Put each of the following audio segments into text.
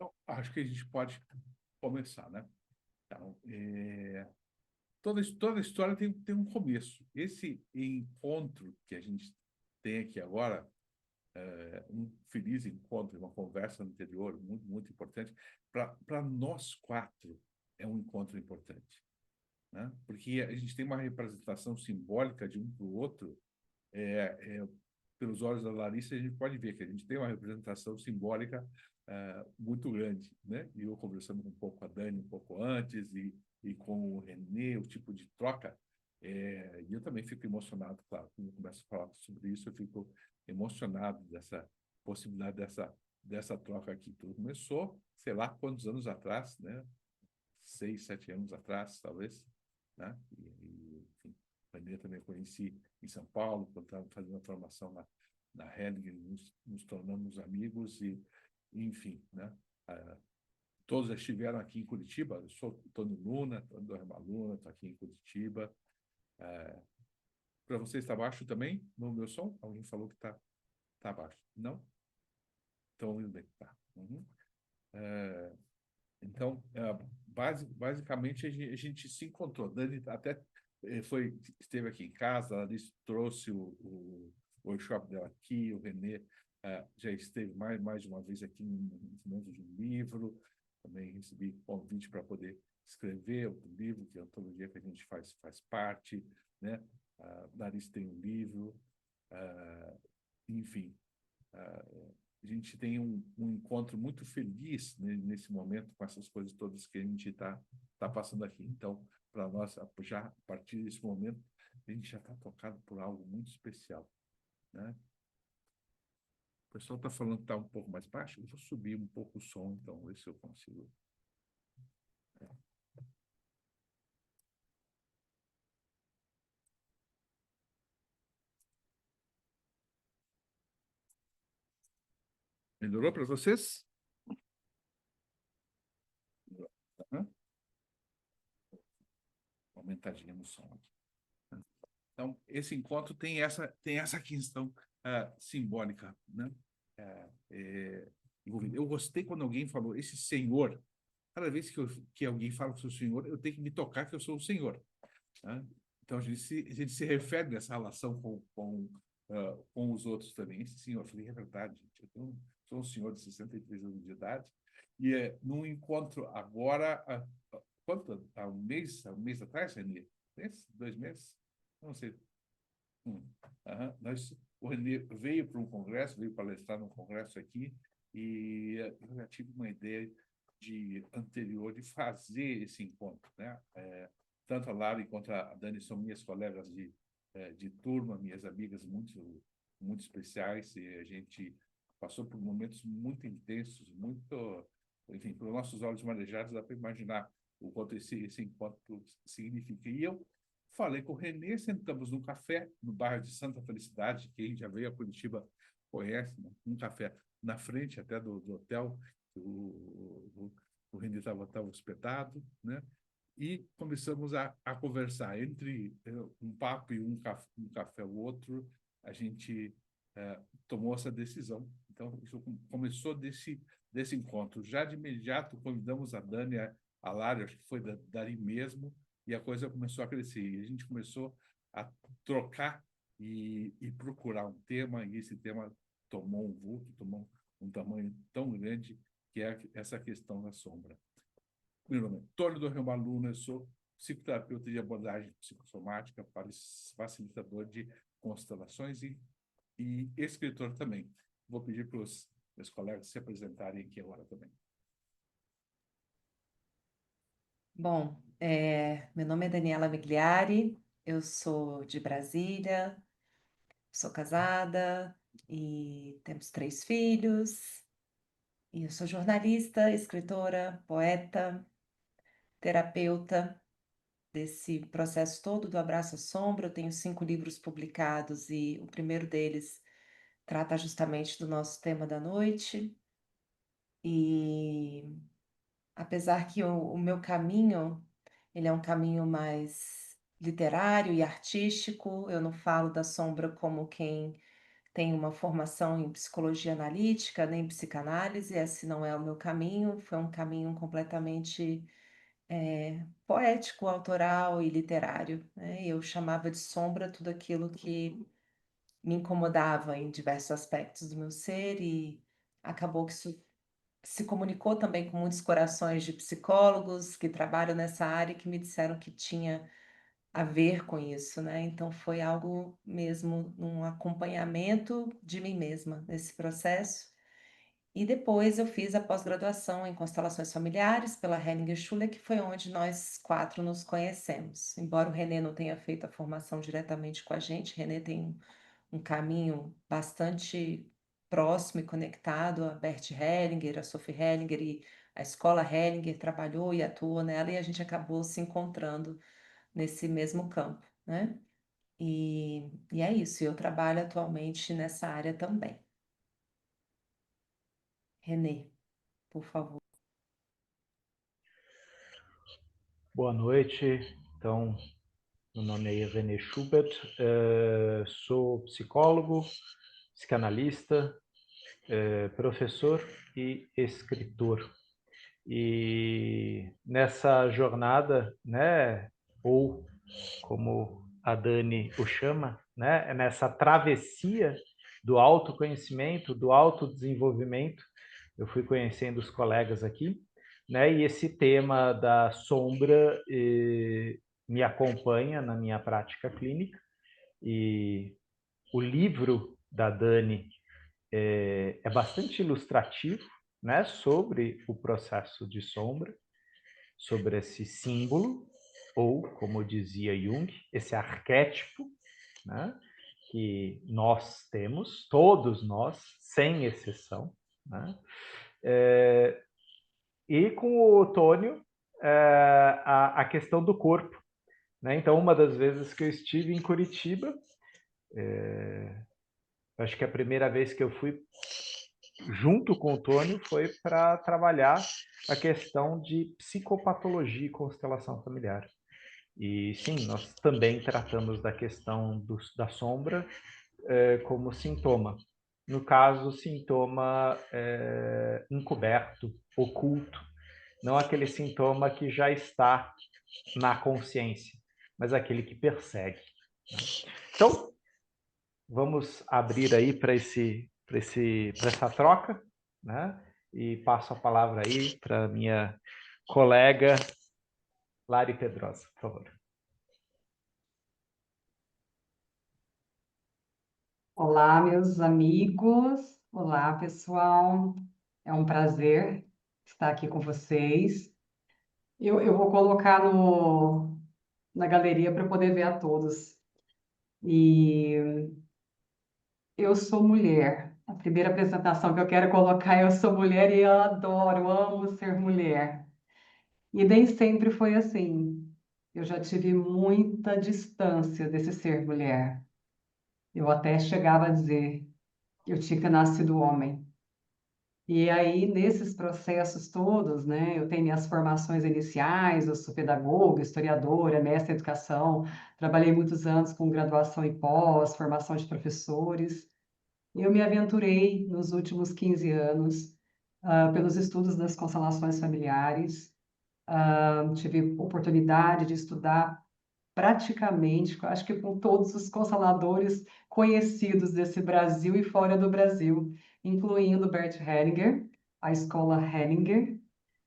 Então, acho que a gente pode começar, né? Então, toda história tem um começo. Esse encontro que a gente tem aqui agora, um feliz encontro, uma conversa anterior, muito, muito importante, para nós quatro é um encontro importante, né? Porque a gente tem uma representação simbólica de um para o outro, pelos olhos da Larissa, a gente pode ver que a gente tem uma representação simbólica muito grande, né? E eu conversando um pouco com a Dani um pouco antes e com o Renê, o tipo de troca, e eu também fico emocionado, claro, quando eu começo a falar sobre isso, eu fico emocionado dessa possibilidade dessa troca aqui. Tudo começou, sei lá quantos anos atrás, né? 6, 7 anos atrás, talvez, né? Enfim, a Renê também conheci em São Paulo, quando estava fazendo a formação na Hering, nos tornamos amigos enfim, né? Ah, todos já estiveram aqui em Curitiba. Eu sou Tony Luna, Tony Luna, estou aqui em Curitiba. Para você está baixo também no meu som? Alguém falou que tá baixo. Não? Então, indo bem. Tá. Uhum. Então, basicamente, a gente se encontrou. Dani até esteve aqui em casa, ela trouxe o workshop dela aqui, o Renê já esteve mais de uma vez aqui no lançamento de um livro, também recebi convite para poder escrever outro livro, que é a antologia que a gente faz parte, né? A Larissa tem um livro, enfim, a gente tem um encontro muito feliz, né, nesse momento com essas coisas todas que a gente tá passando aqui. Então, para nós, já a partir desse momento, a gente já está tocado por algo muito especial, né? O pessoal está falando que está um pouco mais baixo, eu vou subir um pouco o som, então, ver se eu consigo. Melhorou para vocês? Uhum. Aumentadinha no som aqui. Então, esse encontro tem essa questão simbólica, né? Envolvida. Eu gostei quando alguém falou, esse senhor, cada vez que alguém fala que eu sou senhor, eu tenho que me tocar que eu sou o senhor, né? Então, a gente se refere nessa relação com os outros também. Esse senhor, eu falei, é verdade, gente, sou um senhor de 63 anos de idade, e num encontro agora, quanto? Há um mês atrás, Renê? 2 meses? Não sei. O Renê veio para um congresso, veio palestrar num congresso aqui, e eu já tive uma ideia anterior de fazer esse encontro, né? Tanto a Lara quanto a Dani são minhas colegas de turma, minhas amigas muito, muito especiais, e a gente passou por momentos muito intensos, muito, enfim, pelos nossos olhos marejados, dá para imaginar o quanto esse encontro significa. E eu falei com o Renê, sentamos num café no bairro de Santa Felicidade, quem já veio a Curitiba conhece, né? Um café na frente até do hotel, o Renê estava hospedado, né? E começamos a conversar. Entre um papo e um café o outro, a gente tomou essa decisão. Então, isso começou desse encontro. Já de imediato, convidamos a Dani, a Lara, acho que foi dali mesmo, e a coisa começou a crescer. E a gente começou a trocar e procurar um tema, e esse tema tomou um vulto, tomou um tamanho tão grande, que é essa questão da sombra. Meu nome é Antônio do Rio Luna, eu sou psicoterapeuta de abordagem psicossomática, facilitador de constelações e escritor também. Vou pedir para os meus colegas se apresentarem aqui agora também. Bom, meu nome é Daniela Migliari, eu sou de Brasília, sou casada e temos 3 filhos. E eu sou jornalista, escritora, poeta, terapeuta desse processo todo do Abraço à Sombra. Eu tenho 5 livros publicados e o primeiro deles trata justamente do nosso tema da noite. E apesar que o meu caminho, ele é um caminho mais literário e artístico, eu não falo da sombra como quem tenho uma formação em psicologia analítica, nem psicanálise, esse não é o meu caminho, foi um caminho completamente poético, autoral e literário, né? Eu chamava de sombra tudo aquilo que me incomodava em diversos aspectos do meu ser e acabou que isso se comunicou também com muitos corações de psicólogos que trabalham nessa área e que me disseram que tinha a ver com isso, né? Então foi algo mesmo, um acompanhamento de mim mesma nesse processo. E depois eu fiz a pós-graduação em constelações familiares pela Henninger Schule, que foi onde nós quatro nos conhecemos. Embora o René não tenha feito a formação diretamente com a gente, René tem um caminho bastante próximo e conectado a Bert Hellinger, a Sophie Hellinger e a escola Hellinger trabalhou e atuou nela e a gente acabou se encontrando nesse mesmo campo, né? E é isso, eu trabalho atualmente nessa área também. Renê, por favor. Boa noite. Então, meu nome é René Schubert, sou psicólogo, psicanalista, professor e escritor. E nessa jornada, né, ou como a Dani o chama, né, nessa travessia do autoconhecimento, do autodesenvolvimento, eu fui conhecendo os colegas aqui, né, e esse tema da sombra me acompanha na minha prática clínica, e o livro da Dani é bastante ilustrativo, né, sobre o processo de sombra, sobre esse símbolo, ou, como dizia Jung, esse arquétipo, né, que nós temos, todos nós, sem exceção, né? E com o Otônio, a questão do corpo, né? Então, uma das vezes que eu estive em Curitiba, acho que a primeira vez que eu fui junto com o Tônio foi para trabalhar a questão de psicopatologia e constelação familiar. E sim, nós também tratamos da questão da sombra como sintoma. No caso, sintoma encoberto, oculto. Não aquele sintoma que já está na consciência, mas aquele que persegue. Então, vamos abrir aí para essa troca, né? E passo a palavra aí para minha colega Lari Pedrosa, por favor. Olá, meus amigos. Olá, pessoal. É um prazer estar aqui com vocês. Eu vou colocar na galeria para poder ver a todos. E eu sou mulher. A primeira apresentação que eu quero colocar é eu sou mulher e eu adoro, amo ser mulher. E nem sempre foi assim. Eu já tive muita distância desse ser mulher. Eu até chegava a dizer, eu tinha que ter nascido homem. E aí, nesses processos todos, né, eu tenho minhas formações iniciais, eu sou pedagoga, historiadora, mestre em educação, trabalhei muitos anos com graduação e pós, formação de professores. Eu me aventurei nos últimos 15 anos, pelos estudos das constelações familiares, tive oportunidade de estudar praticamente, acho que com todos os consteladores conhecidos desse Brasil e fora do Brasil, incluindo Bert Hellinger, a escola Hellinger,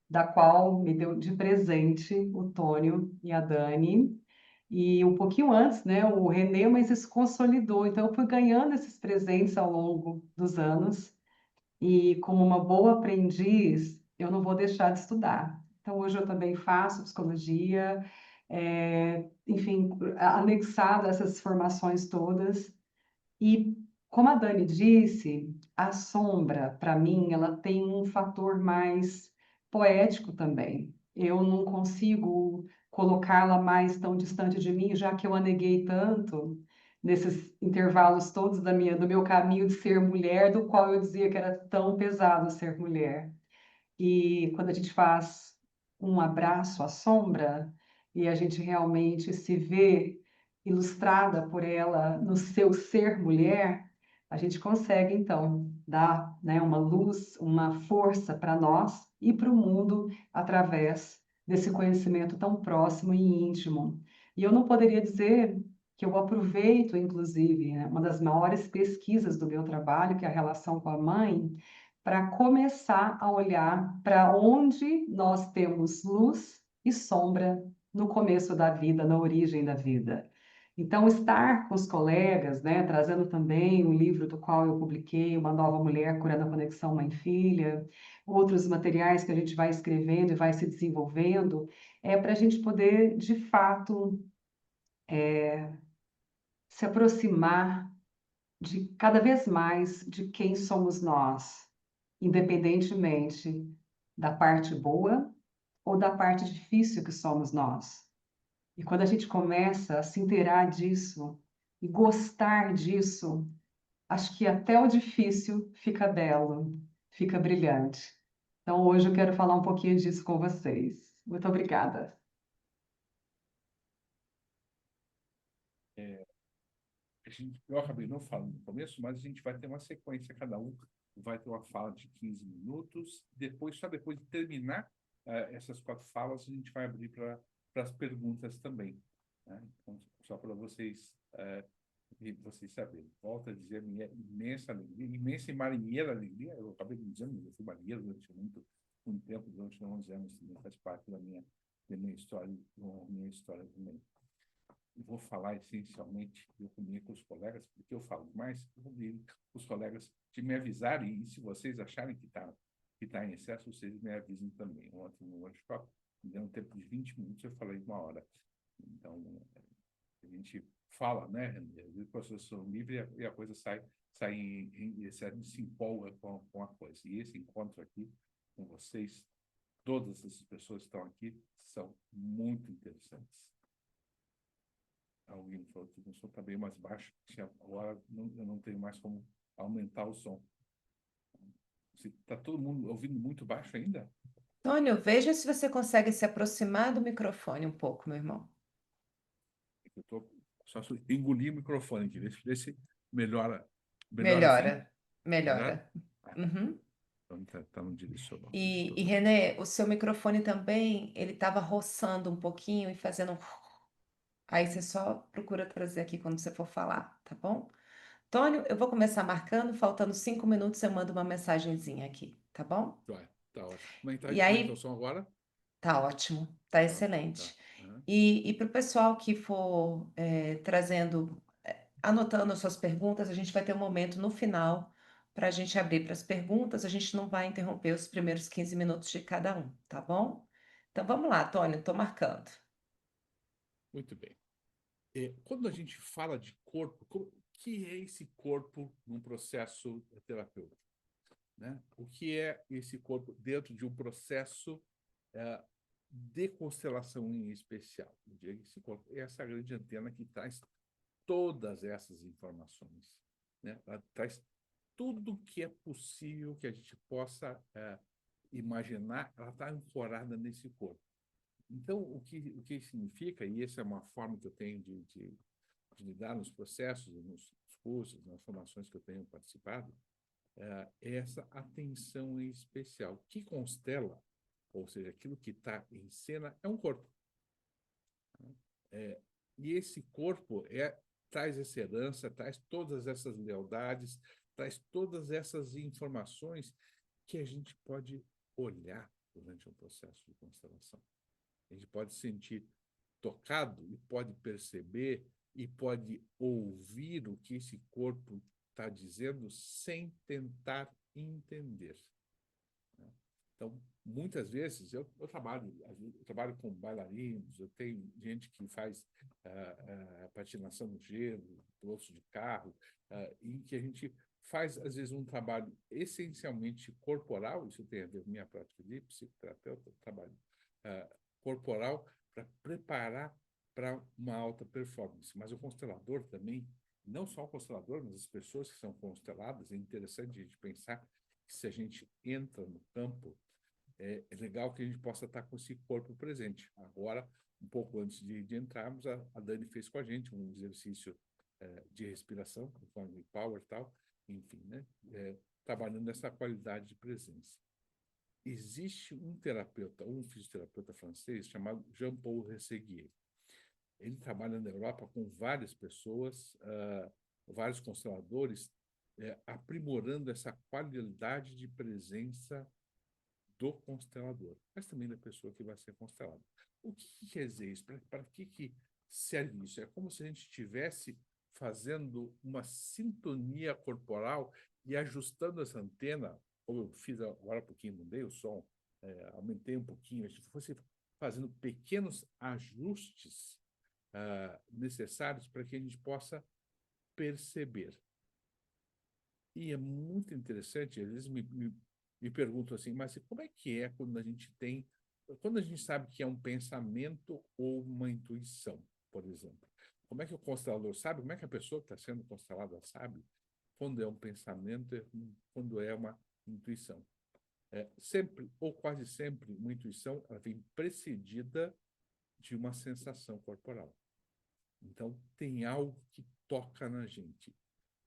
da qual me deu de presente o Tônio e a Dani. E um pouquinho antes, né, o René, mas isso consolidou. Então, eu fui ganhando esses presentes ao longo dos anos. E como uma boa aprendiz, eu não vou deixar de estudar. Então, hoje eu também faço psicologia, enfim, anexado a essas formações todas. E, como a Dani disse, a sombra, para mim, ela tem um fator mais poético também. Eu não consigo colocá-la mais tão distante de mim, já que eu a neguei tanto nesses intervalos todos do meu caminho de ser mulher, do qual eu dizia que era tão pesado ser mulher. E quando a gente faz um abraço à sombra e a gente realmente se vê ilustrada por ela no seu ser mulher, a gente consegue, então, dar, né, uma luz, uma força para nós e para o mundo através desse conhecimento tão próximo e íntimo. E eu não poderia dizer que eu aproveito, inclusive, né, uma das maiores pesquisas do meu trabalho, que é a relação com a mãe, para começar a olhar para onde nós temos luz e sombra no começo da vida, na origem da vida. Então, estar com os colegas, né, trazendo também um livro do qual eu publiquei, Uma Nova Mulher Curando a Conexão Mãe-Filha, outros materiais que a gente vai escrevendo e vai se desenvolvendo, é para a gente poder, de fato, se aproximar de cada vez mais de quem somos nós, independentemente da parte boa ou da parte difícil que somos nós. E quando a gente começa a se inteirar disso e gostar disso, acho que até o difícil fica belo, fica brilhante. Então, hoje eu quero falar um pouquinho disso com vocês. Muito obrigada. Eu acabei não falando no começo, mas a gente vai ter uma sequência, cada um vai ter uma fala de 15 minutos, depois, só depois de terminar essas 4 falas, a gente vai abrir para as perguntas também, né? Então, só para vocês saberem. Volto a dizer, minha imensa alegria, imensa e marinheira alegria, eu acabei dizendo, eu fui marinheiro durante muito tempo, durante 11 anos, também faz parte da minha história também. Vou falar essencialmente eu comigo com os colegas, porque eu falo mais, eu vou pedir os colegas de me avisarem, e se vocês acharem que tá em excesso, vocês me avisem também. Ontem no workshop, me deu um tempo de 20 minutos, eu falei 1 hora. Então, a gente fala, né, René? Os professores são livres e a coisa sai em excesso, se empolga com a coisa. E esse encontro aqui com vocês, todas essas pessoas que estão aqui, são muito interessantes. Alguém falou que o som está bem mais baixo, agora eu não tenho mais como aumentar o som. Está todo mundo ouvindo muito baixo ainda? Tônio, veja se você consegue se aproximar do microfone um pouco, meu irmão. Eu estou só engolir o microfone aqui, ver se melhora. Melhora, Melhora? melhora. Uhum. Então tá no direcional. E Renê, o seu microfone também, ele estava roçando um pouquinho e fazendo. Aí você só procura trazer aqui quando você for falar, tá bom? Tônio, eu vou começar marcando, faltando 5 minutos eu mando uma mensagenzinha aqui, tá bom? Tá ótimo. Como é que E tá o aí, som agora? tá ótimo, tá Tá, excelente. Uhum. E para o pessoal que for trazendo, anotando as suas perguntas, a gente vai ter um momento no final para a gente abrir para as perguntas. A gente não vai interromper os primeiros 15 minutos de cada um, tá bom? Então vamos lá, Tônio, estou marcando. Muito bem. Quando a gente fala de corpo, o que é esse corpo num processo terapêutico? Né? O que é esse corpo dentro de um processo de constelação em especial? Esse corpo é essa grande antena que traz todas essas informações, né? Ela traz tudo que é possível que a gente possa imaginar, ela está ancorada nesse corpo. Então, o que significa, e essa é uma forma que eu tenho de lidar nos processos, nos cursos, nas formações que eu tenho participado, é essa atenção em especial. Que constela, ou seja, aquilo que está em cena, é um corpo. E esse corpo traz essa herança, traz todas essas lealdades, traz todas essas informações que a gente pode olhar durante um processo de constelação. A gente pode sentir tocado e pode perceber e pode ouvir o que esse corpo está dizendo sem tentar entender. Então, muitas vezes, eu trabalho com bailarinos, eu tenho gente que faz patinação no gelo, pilotos de carro, em que a gente faz, às vezes, um trabalho essencialmente corporal, isso tem a ver com minha prática de psicoterapeuta, trabalho corporal, para preparar para uma alta performance. Mas o constelador também, não só o constelador, mas as pessoas que são consteladas, é interessante a gente pensar que se a gente entra no campo, é legal que a gente possa estar com esse corpo presente. Agora, um pouco antes de entrarmos, a Dani fez com a gente um exercício de respiração, conforme Power e tal, enfim, né? Trabalhando nessa qualidade de presença. Existe um terapeuta, um fisioterapeuta francês chamado Jean-Paul Rességuier. Ele trabalha na Europa com várias pessoas, vários consteladores, aprimorando essa qualidade de presença do constelador, mas também da pessoa que vai ser constelada. O que quer dizer isso? Para que serve isso? É como se a gente estivesse fazendo uma sintonia corporal e ajustando essa antena, como eu fiz agora um pouquinho, mudei o som, aumentei um pouquinho, a gente fosse fazendo pequenos ajustes necessários para que a gente possa perceber. E é muito interessante, às vezes me perguntam assim, mas como é que é quando a gente sabe que é um pensamento ou uma intuição, por exemplo? Como é que o constelador sabe? Como é que a pessoa que está sendo constelada sabe quando é um pensamento e quando é uma intuição? Sempre, ou quase sempre, uma intuição ela vem precedida de uma sensação corporal. Então, tem algo que toca na gente.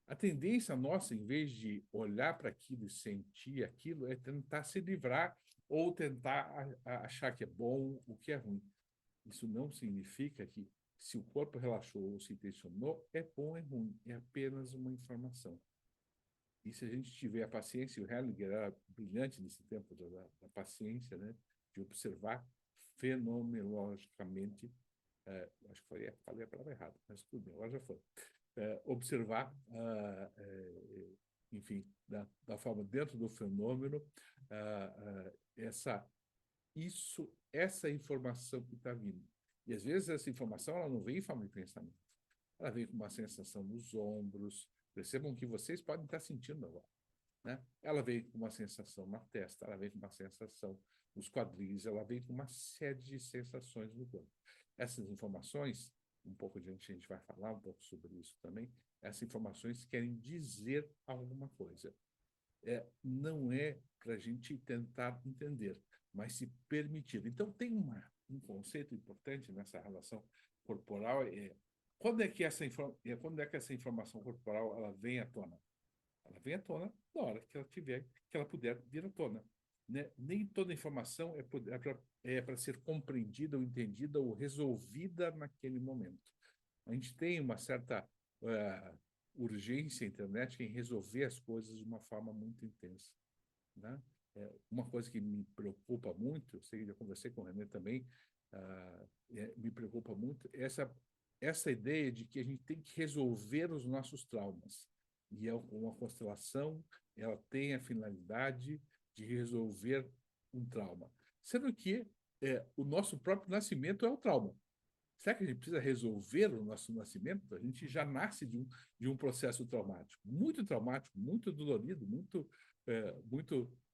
A tendência nossa, em vez de olhar para aquilo e sentir aquilo, é tentar se livrar ou tentar achar que é bom, o que é ruim. Isso não significa que, se o corpo relaxou ou se tensionou, é bom ou é ruim. É apenas uma informação. E se a gente tiver a paciência, o Hellinger era brilhante nesse tempo da paciência, né, de observar fenomenologicamente, acho que falei a palavra errada, mas tudo bem, agora já foi. Observar, enfim, da forma dentro do fenômeno, essa informação que está vindo. E às vezes essa informação ela não vem em forma de pensamento, ela vem com uma sensação nos ombros. Percebam que vocês podem estar sentindo agora, né? Ela vem com uma sensação na testa, ela vem com uma sensação nos quadris, ela vem com uma série de sensações no corpo. Essas informações, um pouco adiante a gente vai falar um pouco sobre isso também, essas informações querem dizer alguma coisa. Não é para a gente tentar entender, mas se permitir. Então, tem um conceito importante nessa relação corporal, quando é que essa informação corporal ela vem à tona? Ela vem à tona na hora que ela puder vir à tona. Né? Nem toda informação é para ser compreendida ou entendida ou resolvida naquele momento. A gente tem uma certa urgência internet em resolver as coisas de uma forma muito intensa. Né? Uma coisa que me preocupa muito, eu sei que já conversei com o René também, me preocupa muito, essa ideia de que a gente tem que resolver os nossos traumas. E uma constelação, ela tem a finalidade de resolver um trauma. Sendo que o nosso próprio nascimento é o trauma. Será que a gente precisa resolver o nosso nascimento? A gente já nasce de um processo traumático, muito dolorido, muito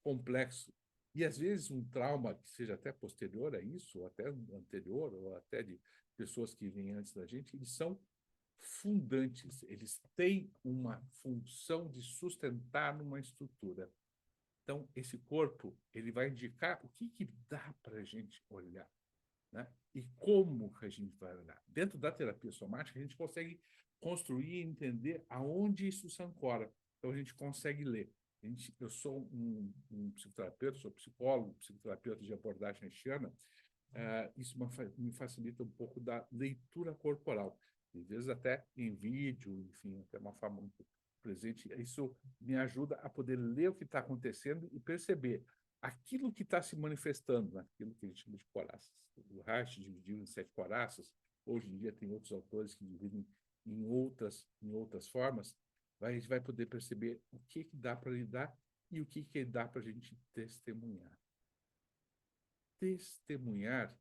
complexo. E, às vezes, um trauma que seja até posterior a isso, ou até anterior, ou até de pessoas que vêm antes da gente, eles são fundantes, eles têm uma função de sustentar uma estrutura. Então, esse corpo ele vai indicar o que dá para a gente olhar. Né? E como que a gente vai olhar? Dentro da terapia somática, a gente consegue construir e entender aonde isso se ancora. Então, a gente consegue ler. Eu sou um psicoterapeuta, sou psicólogo, psicoterapeuta de abordagem haitiana. Isso me facilita um pouco da leitura corporal. Às vezes até em vídeo, enfim, até uma forma muito presente. Isso me ajuda a poder ler o que está acontecendo e perceber aquilo que está se manifestando, naquilo que a gente chama de coraças. O Reich dividiu em 7 coraças. Hoje em dia tem outros autores que dividem em outras formas. A gente vai poder perceber o que dá para lidar e o que dá para a gente testemunhar. Testemunhar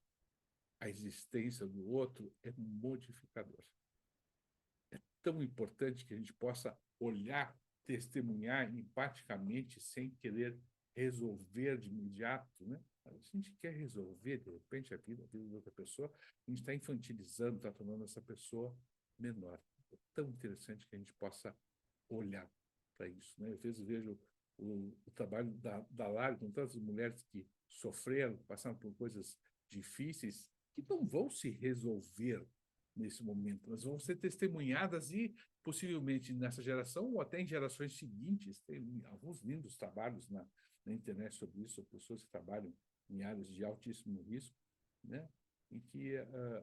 a existência do outro é modificador. É tão importante que a gente possa olhar, testemunhar empaticamente, sem querer resolver de imediato, né? A gente quer resolver, de repente, a vida de outra pessoa, a gente está infantilizando, está tornando essa pessoa menor. É tão interessante que a gente possa olhar para isso. Né? Às vezes vejo o trabalho da Lari com tantas mulheres que sofreram, passaram por coisas difíceis, que não vão se resolver nesse momento, elas vão ser testemunhadas e, possivelmente, nessa geração ou até em gerações seguintes. Tem alguns lindos trabalhos na internet sobre isso, pessoas que trabalham em áreas de altíssimo risco, né? Em que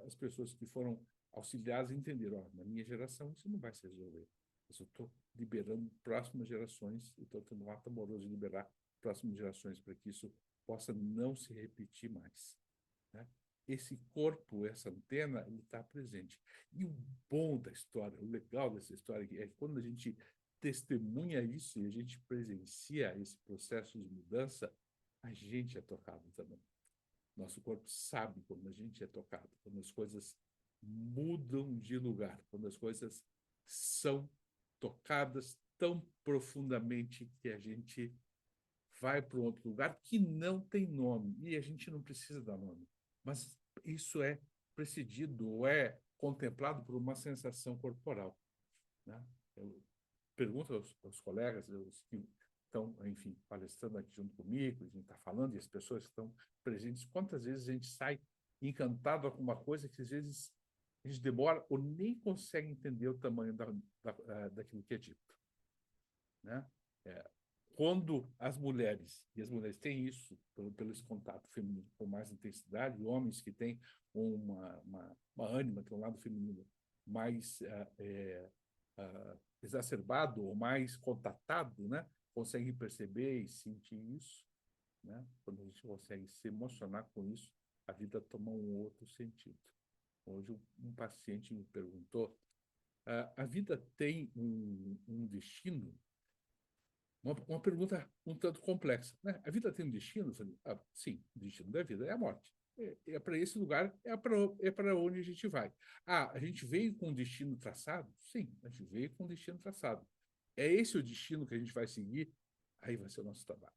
as pessoas que foram auxiliadas entenderam, na minha geração isso não vai se resolver. Eu estou liberando próximas gerações, e estou tendo um ato amoroso de liberar próximas gerações para que isso possa não se repetir mais, né? Esse corpo, essa antena, ele está presente. E o bom da história, o legal dessa história é que quando a gente testemunha isso e a gente presencia esse processo de mudança, a gente é tocado também. Nosso corpo sabe quando a gente é tocado, quando as coisas mudam de lugar, quando as coisas são tocadas tão profundamente que a gente vai para um outro lugar que não tem nome, e a gente não precisa dar nome. Mas isso é precedido ou é contemplado por uma sensação corporal, né? Eu pergunto aos colegas, os que estão, enfim, palestrando aqui junto comigo, a gente está falando, e as pessoas que estão presentes, quantas vezes a gente sai encantado com uma coisa que às vezes a gente demora ou nem consegue entender o tamanho daquilo que é dito, né? Quando as mulheres, e as mulheres têm isso, pelo esse contato feminino com mais intensidade, homens que têm uma ânima, que é um lado feminino mais exacerbado ou mais contatado, né? Conseguem perceber e sentir isso, né? Quando a gente consegue se emocionar com isso, a vida toma um outro sentido. Hoje um paciente me perguntou, a vida tem um destino? Uma pergunta um tanto complexa, né? A vida tem um destino? Eu falei, sim, o destino da vida é a morte. É para esse lugar, é para onde a gente vai. A gente veio com um destino traçado? Sim, a gente veio com um destino traçado. É esse o destino que a gente vai seguir? Aí vai ser o nosso trabalho.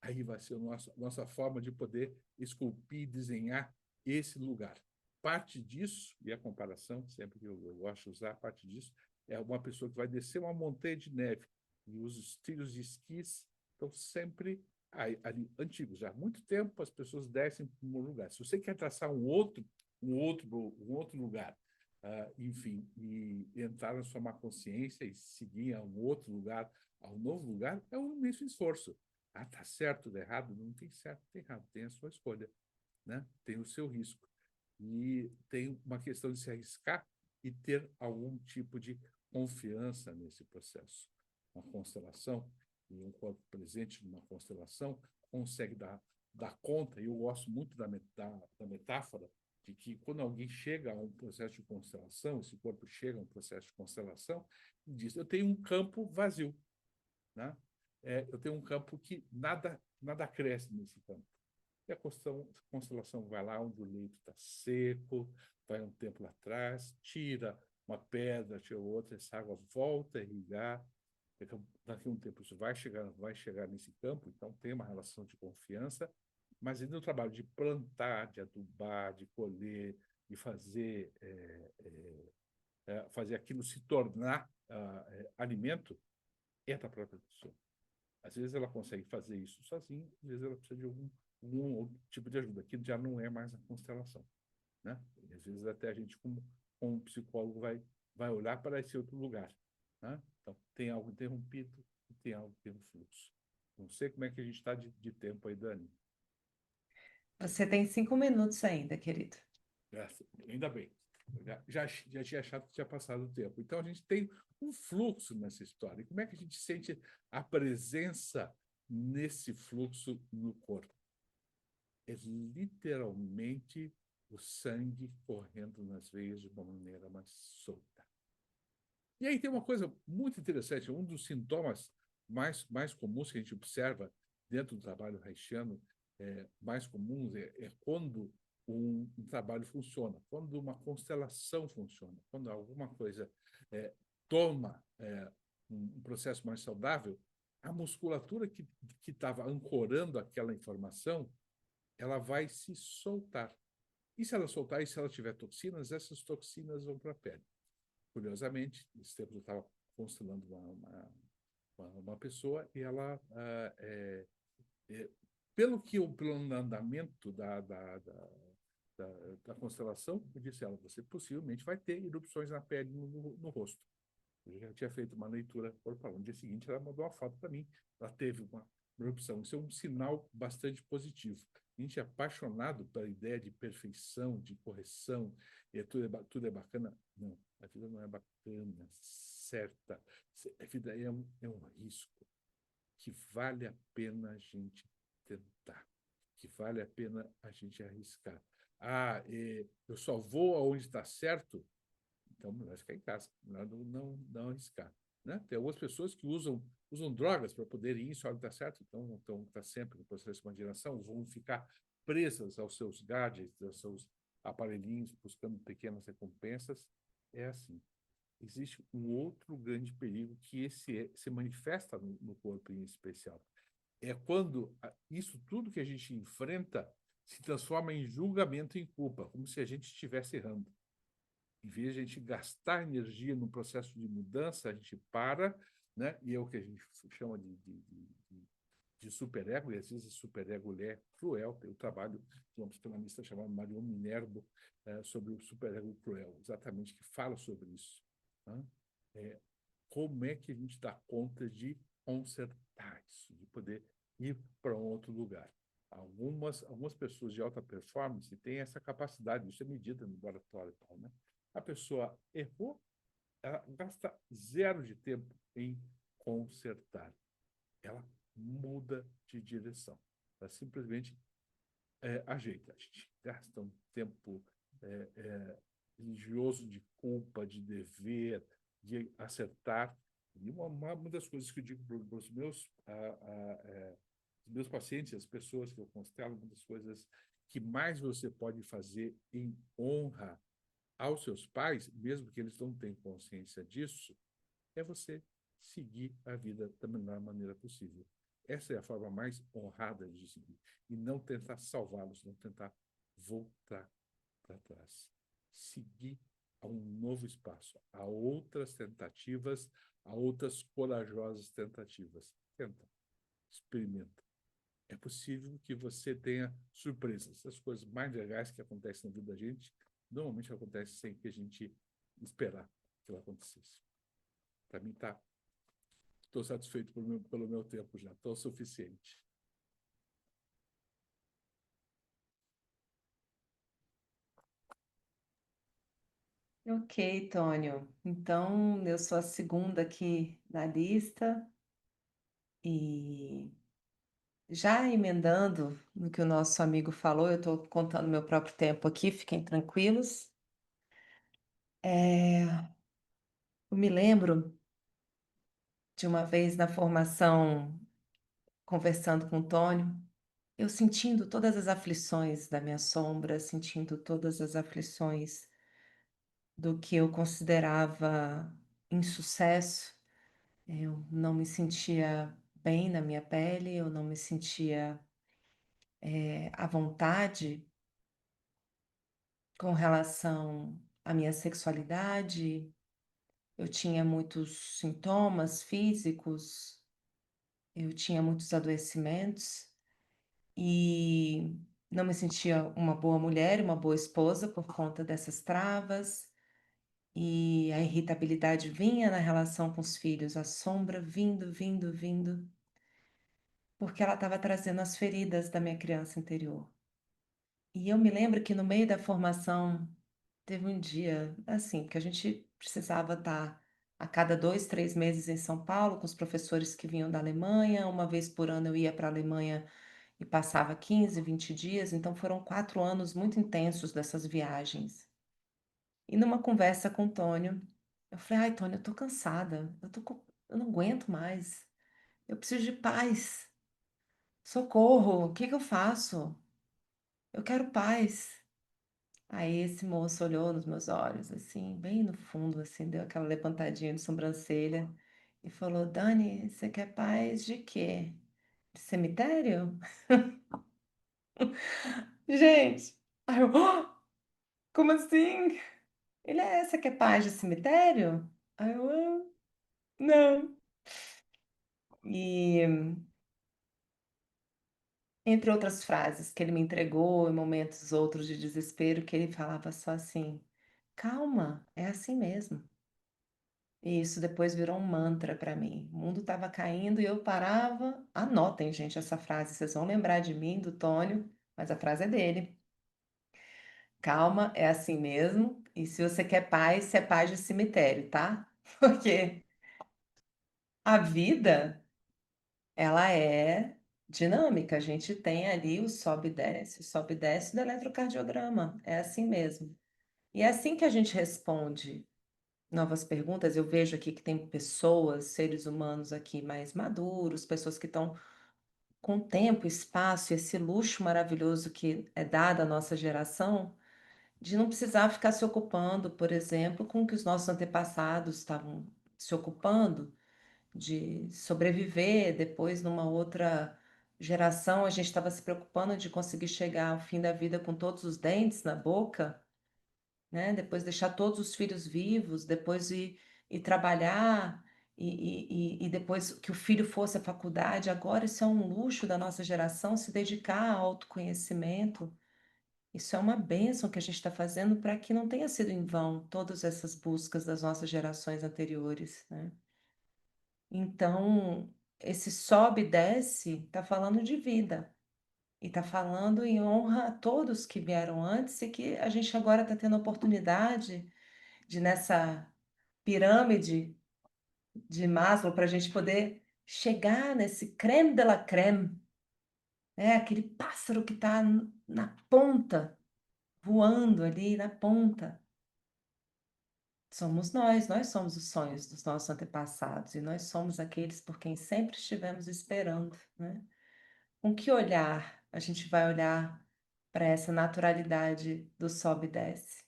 Aí vai ser a nossa forma de poder esculpir, desenhar esse lugar. Parte disso, e a comparação, sempre que eu gosto de usar, parte disso, é uma pessoa que vai descer uma montanha de neve e os trilhos de esquis estão sempre ali, antigos. Já há muito tempo as pessoas descem para um lugar. Se você quer traçar um outro lugar, enfim, e entrar na sua má consciência e seguir a um outro lugar, a um novo lugar, é um imenso esforço. Tá certo ou errado? Não tem certo ou errado, tem a sua escolha, né? Tem o seu risco. E tem uma questão de se arriscar e ter algum tipo de confiança nesse processo. Uma constelação, e um corpo presente numa constelação, consegue dar conta, e eu gosto muito da metáfora, de que quando alguém chega a um processo de constelação, esse corpo chega a um processo de constelação, e diz, eu tenho um campo vazio, né? Eu tenho um campo que nada cresce nesse campo. E a constelação vai lá onde o leito está seco, vai um tempo lá atrás, tira uma pedra, tira outra, essa água volta a irrigar. Daqui a um tempo isso vai chegar nesse campo, então tem uma relação de confiança, mas ainda o trabalho de plantar, de adubar, de colher, de fazer aquilo se tornar alimento, é da própria pessoa. Às vezes ela consegue fazer isso sozinha, às vezes ela precisa de algum outro tipo de ajuda, que já não é mais a constelação, né? E às vezes até a gente, como um psicólogo, vai olhar para esse outro lugar, né? Então, tem algo interrompido e tem algo que tem um fluxo. Não sei como é que a gente está de tempo aí, Dani. Você tem 5 minutos ainda, querido. Ainda bem. Já tinha achado que tinha passado o tempo. Então, a gente tem um fluxo nessa história. E como é que a gente sente a presença nesse fluxo no corpo? É literalmente o sangue correndo nas veias de uma maneira mais solta. E aí tem uma coisa muito interessante, um dos sintomas mais comuns que a gente observa dentro do trabalho haitiano, mais comuns, é quando um trabalho funciona, quando uma constelação funciona, quando alguma coisa toma um processo mais saudável, a musculatura que estava ancorando aquela informação, ela vai se soltar. E se ela soltar, e se ela tiver toxinas, essas toxinas vão para a pele. Curiosamente, nesse tempo eu estava constelando uma pessoa e ela, pelo andamento da constelação, eu disse a ela, você possivelmente vai ter erupções na pele, no rosto. Eu já tinha feito uma leitura corporal. No dia seguinte, ela mandou uma foto para mim. Ela teve uma erupção. Isso é um sinal bastante positivo. A gente é apaixonado pela ideia de perfeição, de correção, e tudo é bacana. Não, a vida não é bacana, certa. A vida é um risco que vale a pena a gente tentar, que vale a pena a gente arriscar. Eu só vou aonde está certo, então melhor ficar em casa, melhor não arriscar. Né? Tem algumas pessoas que usam drogas para poderem ir, só está certo, então está sempre no processo de imaginação, vão ficar presas aos seus gadgets, aos seus aparelhinhos, buscando pequenas recompensas. É assim. Existe um outro grande perigo que se manifesta no corpo em especial. É quando isso tudo que a gente enfrenta se transforma em julgamento e em culpa, como se a gente estivesse errando. Em vez de a gente gastar energia no processo de mudança, a gente para, né? E é o que a gente chama de superego, e às vezes superego é cruel. Tem o trabalho de uma psicanalista chamada Marion Minervo sobre o superego cruel, exatamente, que fala sobre isso. Né? Como é que a gente dá conta de consertar isso, de poder ir para um outro lugar? Algumas pessoas de alta performance têm essa capacidade, isso é medida no laboratório, né? A pessoa errou, ela gasta zero de tempo em consertar. Ela muda de direção. Ela simplesmente ajeita. A gente gasta um tempo religioso de culpa, de dever, de acertar. E uma das coisas que eu digo para os meus pacientes, as pessoas que eu constelo, uma das coisas que mais você pode fazer em honra aos seus pais, mesmo que eles não tenham consciência disso, é você seguir a vida da melhor maneira possível. Essa é a forma mais honrada de seguir. E não tentar salvá-los, não tentar voltar para trás. Seguir a um novo espaço, a outras tentativas, a outras corajosas tentativas. Tenta, experimenta. É possível que você tenha surpresas. As coisas mais legais que acontecem na vida da gente, normalmente acontecem sem que a gente esperar que ela acontecesse. Para mim, estou satisfeito pelo meu tempo já, estou o suficiente. Ok, Tônio. Então, eu sou a segunda aqui na lista e já emendando no que o nosso amigo falou, eu estou contando meu próprio tempo aqui, fiquem tranquilos. Eu me lembro de uma vez na formação, conversando com o Tônio, eu sentindo todas as aflições da minha sombra, sentindo todas as aflições do que eu considerava insucesso. Eu não me sentia bem na minha pele, eu não me sentia à vontade com relação à minha sexualidade. Eu tinha muitos sintomas físicos, eu tinha muitos adoecimentos e não me sentia uma boa mulher, uma boa esposa por conta dessas travas. E a irritabilidade vinha na relação com os filhos, a sombra vindo, vindo, vindo, porque ela estava trazendo as feridas da minha criança interior. E eu me lembro que no meio da formação teve um dia, assim, que a gente precisava estar a cada 2, 3 meses em São Paulo com os professores que vinham da Alemanha. Uma vez por ano eu ia para a Alemanha e passava 15, 20 dias, então foram 4 anos muito intensos dessas viagens. E numa conversa com o Tônio, eu falei, ai, Tônio, eu tô cansada, eu não aguento mais, eu preciso de paz, socorro, o que que eu faço? Eu quero paz. Aí esse moço olhou nos meus olhos, assim, bem no fundo, assim, deu aquela levantadinha de sobrancelha e falou, Dani, você quer paz de quê? De cemitério? Gente, aí eu, "Ah, como assim? Ele é, você quer paz de cemitério? Aí eu, "Ah, não." E Entre outras frases que ele me entregou em momentos outros de desespero, que ele falava só assim: calma, é assim mesmo. E isso depois virou um mantra para mim. O mundo estava caindo e eu parava. Anotem, gente, essa frase, vocês vão lembrar de mim, do Tônio, mas a frase é dele. Calma, é assim mesmo. E se você quer paz, você é paz de cemitério, tá? Porque a vida, ela é dinâmica. A gente tem ali o sobe e desce do eletrocardiograma. É assim mesmo. E é assim que a gente responde novas perguntas. Eu vejo aqui que tem pessoas, seres humanos aqui mais maduros, pessoas que estão com tempo, espaço, e esse luxo maravilhoso que é dado à nossa geração, de não precisar ficar se ocupando, por exemplo, com o que os nossos antepassados estavam se ocupando, de sobreviver. Depois, numa outra geração, a gente estava se preocupando de conseguir chegar ao fim da vida com todos os dentes na boca, né? Depois deixar todos os filhos vivos, depois ir trabalhar e depois que o filho fosse à faculdade. Agora isso é um luxo da nossa geração, se dedicar ao autoconhecimento. Isso é uma bênção que a gente está fazendo para que não tenha sido em vão todas essas buscas das nossas gerações anteriores, né? Então, esse sobe e desce está falando de vida. E está falando em honra a todos que vieram antes e que a gente agora está tendo a oportunidade de nessa pirâmide de Maslow para a gente poder chegar nesse creme de la creme, né? Aquele pássaro que está na ponta, voando ali na ponta. Somos nós somos os sonhos dos nossos antepassados e nós somos aqueles por quem sempre estivemos esperando, né? Com que olhar a gente vai olhar para essa naturalidade do sobe e desce?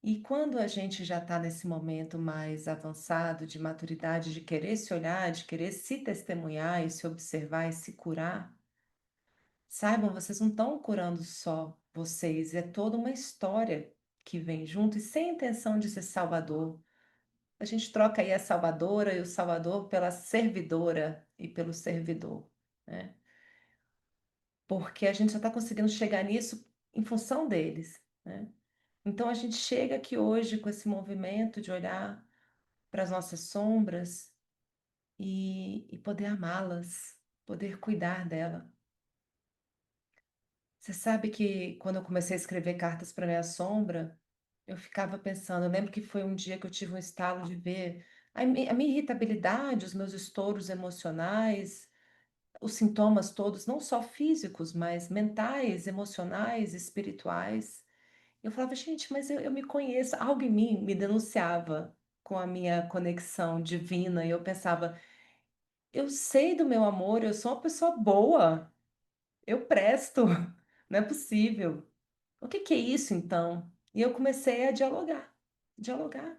E quando a gente já está nesse momento mais avançado de maturidade, de querer se olhar, de querer se testemunhar e se observar e se curar, saibam, vocês não estão curando só vocês, é toda uma história que vem junto e sem intenção de ser salvador. A gente troca aí a salvadora e o salvador pela servidora e pelo servidor, né? Porque a gente só está conseguindo chegar nisso em função deles, né? Então a gente chega aqui hoje com esse movimento de olhar para as nossas sombras e poder amá-las, poder cuidar dela. Você sabe que quando eu comecei a escrever cartas para minha sombra, eu ficava pensando, eu lembro que foi um dia que eu tive um estalo de ver a minha irritabilidade, os meus estouros emocionais, os sintomas todos, não só físicos, mas mentais, emocionais, espirituais. Eu falava, gente, mas eu me conheço. Algo em mim me denunciava com a minha conexão divina. E eu pensava, eu sei do meu amor, eu sou uma pessoa boa, eu presto, não é possível. O que que é isso então? E eu comecei a dialogar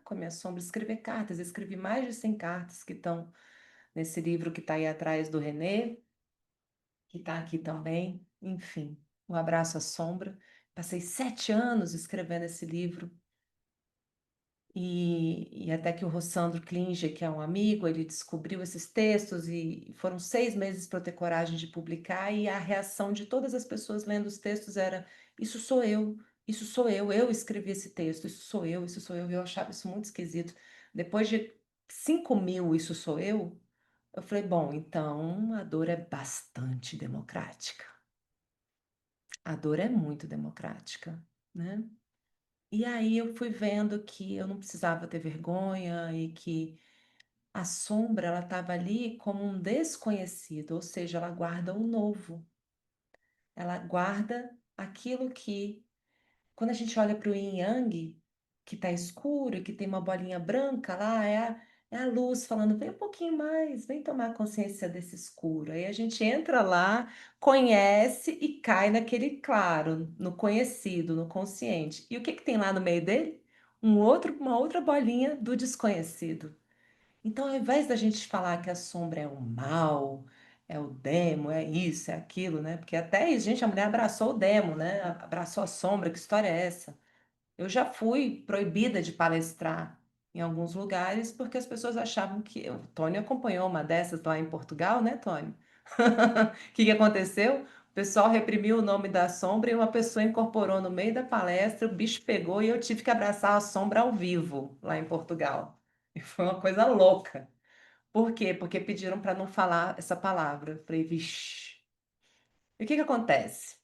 com a minha sombra, escrever cartas. Escrevi mais de 100 cartas que estão nesse livro que está aí atrás do René, que está aqui também. Enfim, um abraço à sombra. Passei 7 anos escrevendo esse livro. E até que o Rossandro Klinger, que é um amigo, ele descobriu esses textos e foram 6 meses para eu ter coragem de publicar e a reação de todas as pessoas lendo os textos era: isso sou eu escrevi esse texto, isso sou eu. E eu achava isso muito esquisito. Depois de 5.000, eu falei, bom, então a dor é bastante democrática. A dor é muito democrática, né? E aí eu fui vendo que eu não precisava ter vergonha e que a sombra ela estava ali como um desconhecido, ou seja, ela guarda o novo. Ela guarda aquilo que, quando a gente olha para o yin yang, que está escuro e que tem uma bolinha branca lá, é a luz falando, vem um pouquinho mais, vem tomar consciência desse escuro. Aí a gente entra lá, conhece e cai naquele claro, no conhecido, no consciente. E o que que tem lá no meio dele? Uma outra bolinha do desconhecido. Então, ao invés da gente falar que a sombra é o mal, é o demo, é isso, é aquilo, né? Porque até isso, gente, a mulher abraçou o demo, né? Abraçou a sombra, que história é essa? Eu já fui proibida de palestrar em alguns lugares porque as pessoas achavam que. O Tônio acompanhou uma dessas lá em Portugal, né, Tônio? O que que aconteceu? O pessoal reprimiu o nome da sombra e uma pessoa incorporou no meio da palestra, o bicho pegou e eu tive que abraçar a sombra ao vivo lá em Portugal. E foi uma coisa louca. Por quê? Porque pediram para não falar essa palavra. Eu falei, vixe. E o que que acontece?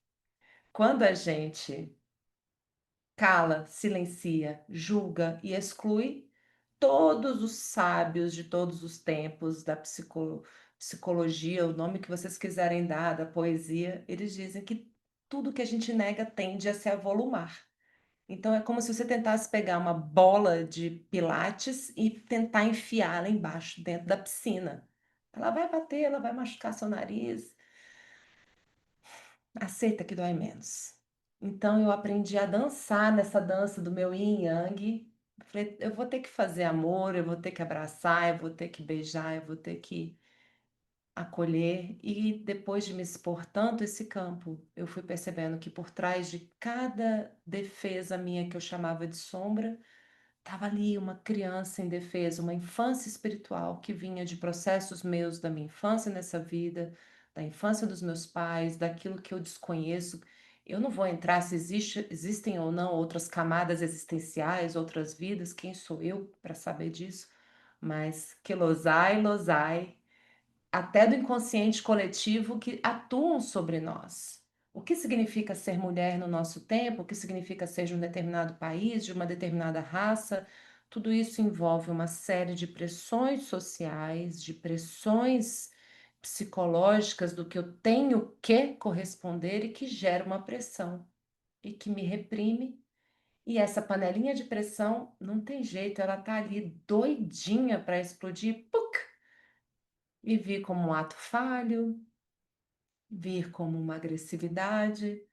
Quando a gente cala, silencia, julga e exclui, todos os sábios de todos os tempos, da psicologia, o nome que vocês quiserem dar, da poesia, eles dizem que tudo que a gente nega tende a se avolumar. Então é como se você tentasse pegar uma bola de pilates e tentar enfiá-la embaixo, dentro da piscina. Ela vai bater, ela vai machucar seu nariz. Aceita que dói menos. Então eu aprendi a dançar nessa dança do meu yin e yang. Falei, eu vou ter que fazer amor, eu vou ter que abraçar, eu vou ter que beijar, eu vou ter que acolher. E depois de me expor tanto esse campo, eu fui percebendo que por trás de cada defesa minha que eu chamava de sombra, estava ali uma criança indefesa, uma infância espiritual que vinha de processos meus da minha infância nessa vida, da infância dos meus pais, daquilo que eu desconheço. Eu não vou entrar se existem ou não outras camadas existenciais, outras vidas, quem sou eu para saber disso? Mas que losai, até do inconsciente coletivo que atuam sobre nós. O que significa ser mulher no nosso tempo? O que significa ser de um determinado país, de uma determinada raça? Tudo isso envolve uma série de pressões sociais, de pressões psicológicas do que eu tenho que corresponder e que gera uma pressão e que me reprime. E essa panelinha de pressão não tem jeito, ela tá ali doidinha para explodir, puc, e vir como um ato falho, vir como uma agressividade,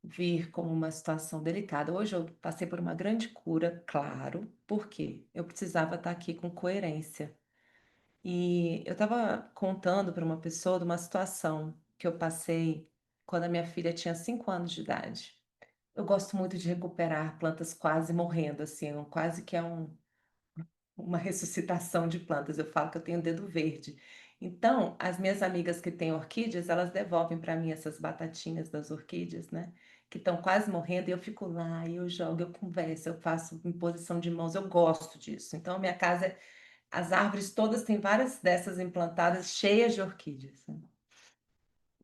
vir como uma situação delicada. Hoje eu passei por uma grande cura, claro, porque eu precisava estar aqui com coerência. E eu estava contando para uma pessoa de uma situação que eu passei quando a minha filha tinha 5 anos de idade. Eu gosto muito de recuperar plantas quase morrendo, assim, quase que é uma ressuscitação de plantas. Eu falo que eu tenho dedo verde. Então, as minhas amigas que têm orquídeas, elas devolvem para mim essas batatinhas das orquídeas, né? Que estão quase morrendo, e eu fico lá, e eu jogo, eu converso, eu faço imposição de mãos, eu gosto disso. Então, minha casa, as árvores todas têm várias dessas implantadas, cheias de orquídeas, né?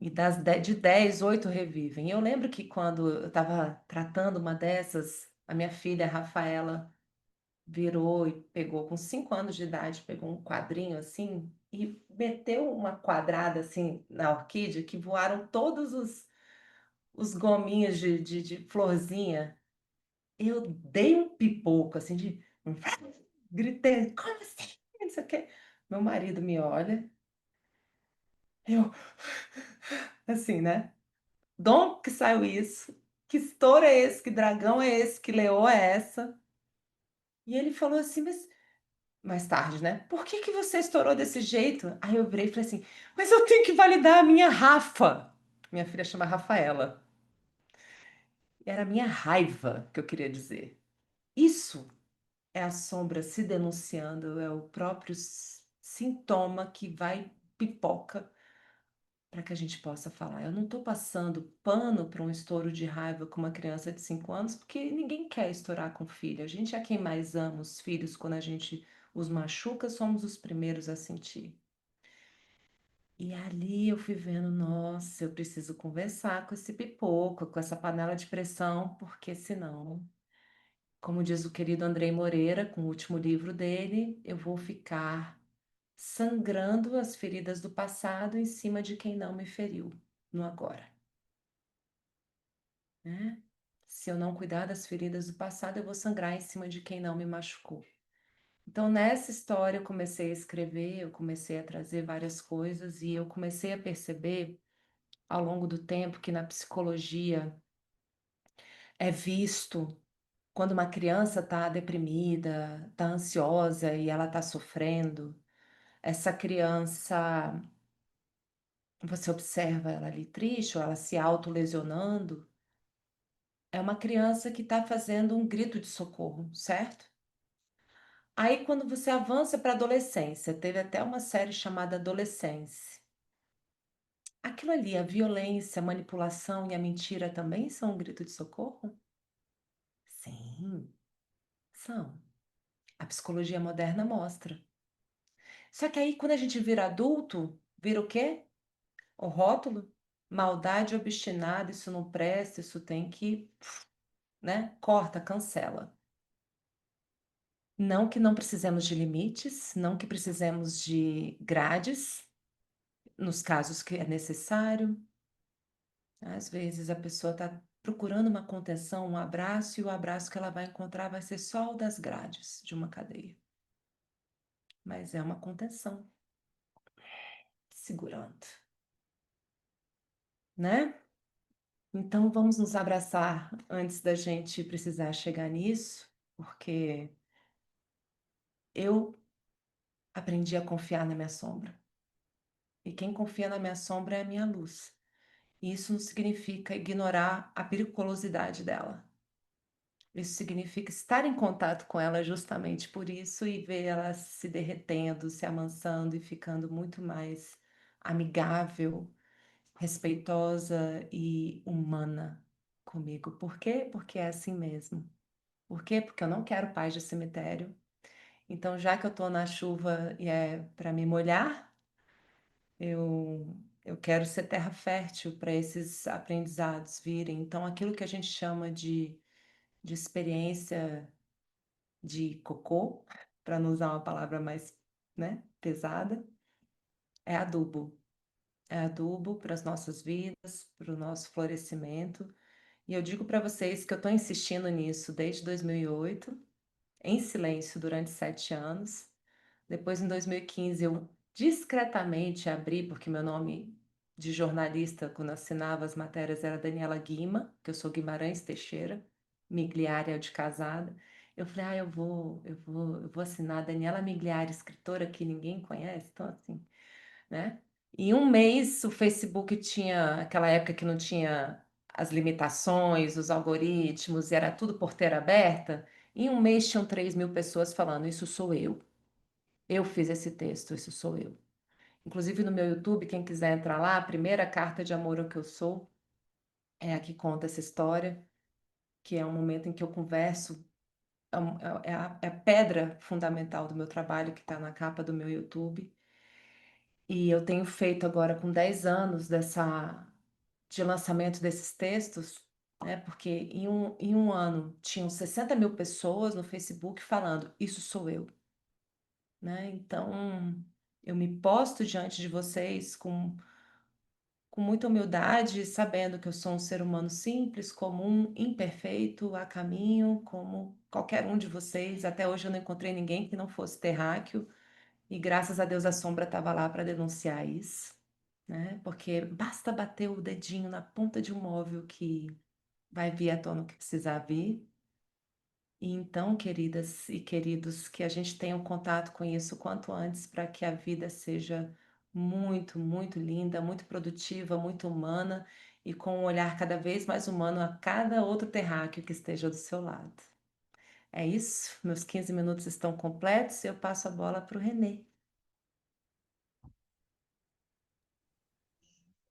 E de 10, 8 revivem. E eu lembro que quando eu estava tratando uma dessas, a minha filha, a Rafaela, virou e pegou com 5 anos de idade, pegou um quadrinho assim e meteu uma quadrada assim na orquídea que voaram todos os gominhos de florzinha. Eu dei um pipoco assim de gritei, como assim? Não sei o quê. Meu marido me olha, eu assim, né? Dom que saiu isso? Que estouro é esse? Que dragão é esse? Que leoa é essa? E ele falou assim, mas mais tarde, né? Por que que você estourou desse jeito? Aí eu virei e falei assim, mas eu tenho que validar a minha Rafa. Minha filha chama Rafaela. E era a minha raiva que eu queria dizer. Isso é a sombra se denunciando, é o próprio sintoma que vai pipoca para que a gente possa falar. Eu não estou passando pano para um estouro de raiva com uma criança de 5 anos, porque ninguém quer estourar com filho. A gente é quem mais ama os filhos quando a gente os machuca, somos os primeiros a sentir. E ali eu fui vendo, nossa, eu preciso conversar com esse pipoco, com essa panela de pressão, porque senão, como diz o querido Andrei Moreira, com o último livro dele, eu vou ficar sangrando as feridas do passado em cima de quem não me feriu no agora, né? Se eu não cuidar das feridas do passado, eu vou sangrar em cima de quem não me machucou. Então, nessa história, eu comecei a escrever, eu comecei a trazer várias coisas e eu comecei a perceber ao longo do tempo que na psicologia é visto quando uma criança está deprimida, está ansiosa e ela está sofrendo, essa criança, você observa ela ali triste ou ela se autolesionando, é uma criança que está fazendo um grito de socorro, certo? Aí, quando você avança para a adolescência, teve até uma série chamada Adolescência. Aquilo ali, a violência, a manipulação e a mentira também são um grito de socorro? Sim, são. A psicologia moderna mostra. Só que aí, quando a gente vira adulto, vira o quê? O rótulo? Maldade obstinada, isso não presta, isso tem que, né? Corta, cancela. Não que não precisemos de limites, não que precisemos de grades, nos casos que é necessário. Às vezes a pessoa está procurando uma contenção, um abraço, e o abraço que ela vai encontrar vai ser só o das grades de uma cadeia. Mas é uma contenção, segurando, né? Então vamos nos abraçar antes da gente precisar chegar nisso, porque eu aprendi a confiar na minha sombra. E quem confia na minha sombra é a minha luz. E isso não significa ignorar a periculosidade dela. Isso significa estar em contato com ela justamente por isso e ver ela se derretendo, se amansando e ficando muito mais amigável, respeitosa e humana comigo. Por quê? Porque é assim mesmo. Por quê? Porque eu não quero paz de cemitério. Então, já que eu estou na chuva e é para me molhar, eu quero ser terra fértil para esses aprendizados virem. Então, aquilo que a gente chama de experiência de cocô, para não usar uma palavra mais, né, pesada, é adubo. É adubo para as nossas vidas, para o nosso florescimento. E eu digo para vocês que eu estou insistindo nisso desde 2008, em silêncio durante 7 anos. Depois, em 2015, eu discretamente abri, porque meu nome de jornalista, quando assinava as matérias, era Daniela Guima, que eu sou Guimarães Teixeira, Migliari é o de casada. Eu falei, eu vou assinar Daniela Migliari, escritora que ninguém conhece, então assim, né? Em um mês, o Facebook tinha, aquela época que não tinha as limitações, os algoritmos, e era tudo porteira aberta. Em um mês, tinham 3.000 pessoas falando, isso sou eu. Eu fiz esse texto, isso sou eu. Inclusive no meu YouTube, quem quiser entrar lá, a primeira carta de amor ao que eu sou é a que conta essa história, que é um momento em que eu converso, é a pedra fundamental do meu trabalho que está na capa do meu YouTube. E eu tenho feito agora com 10 anos de lançamento desses textos, né? Porque em um ano tinham 60.000 pessoas no Facebook falando, isso sou eu. Né? Então, eu me posto diante de vocês com muita humildade, sabendo que eu sou um ser humano simples, comum, imperfeito, a caminho, como qualquer um de vocês. Até hoje eu não encontrei ninguém que não fosse terráqueo, e graças a Deus a sombra estava lá para denunciar isso, né? Porque basta bater o dedinho na ponta de um móvel que vai vir à tona o que precisar vir. E então, queridas e queridos, que a gente tenha um contato com isso o quanto antes para que a vida seja muito, muito linda, muito produtiva, muito humana e com um olhar cada vez mais humano a cada outro terráqueo que esteja do seu lado. É isso, meus 15 minutos estão completos e eu passo a bola para o Renê.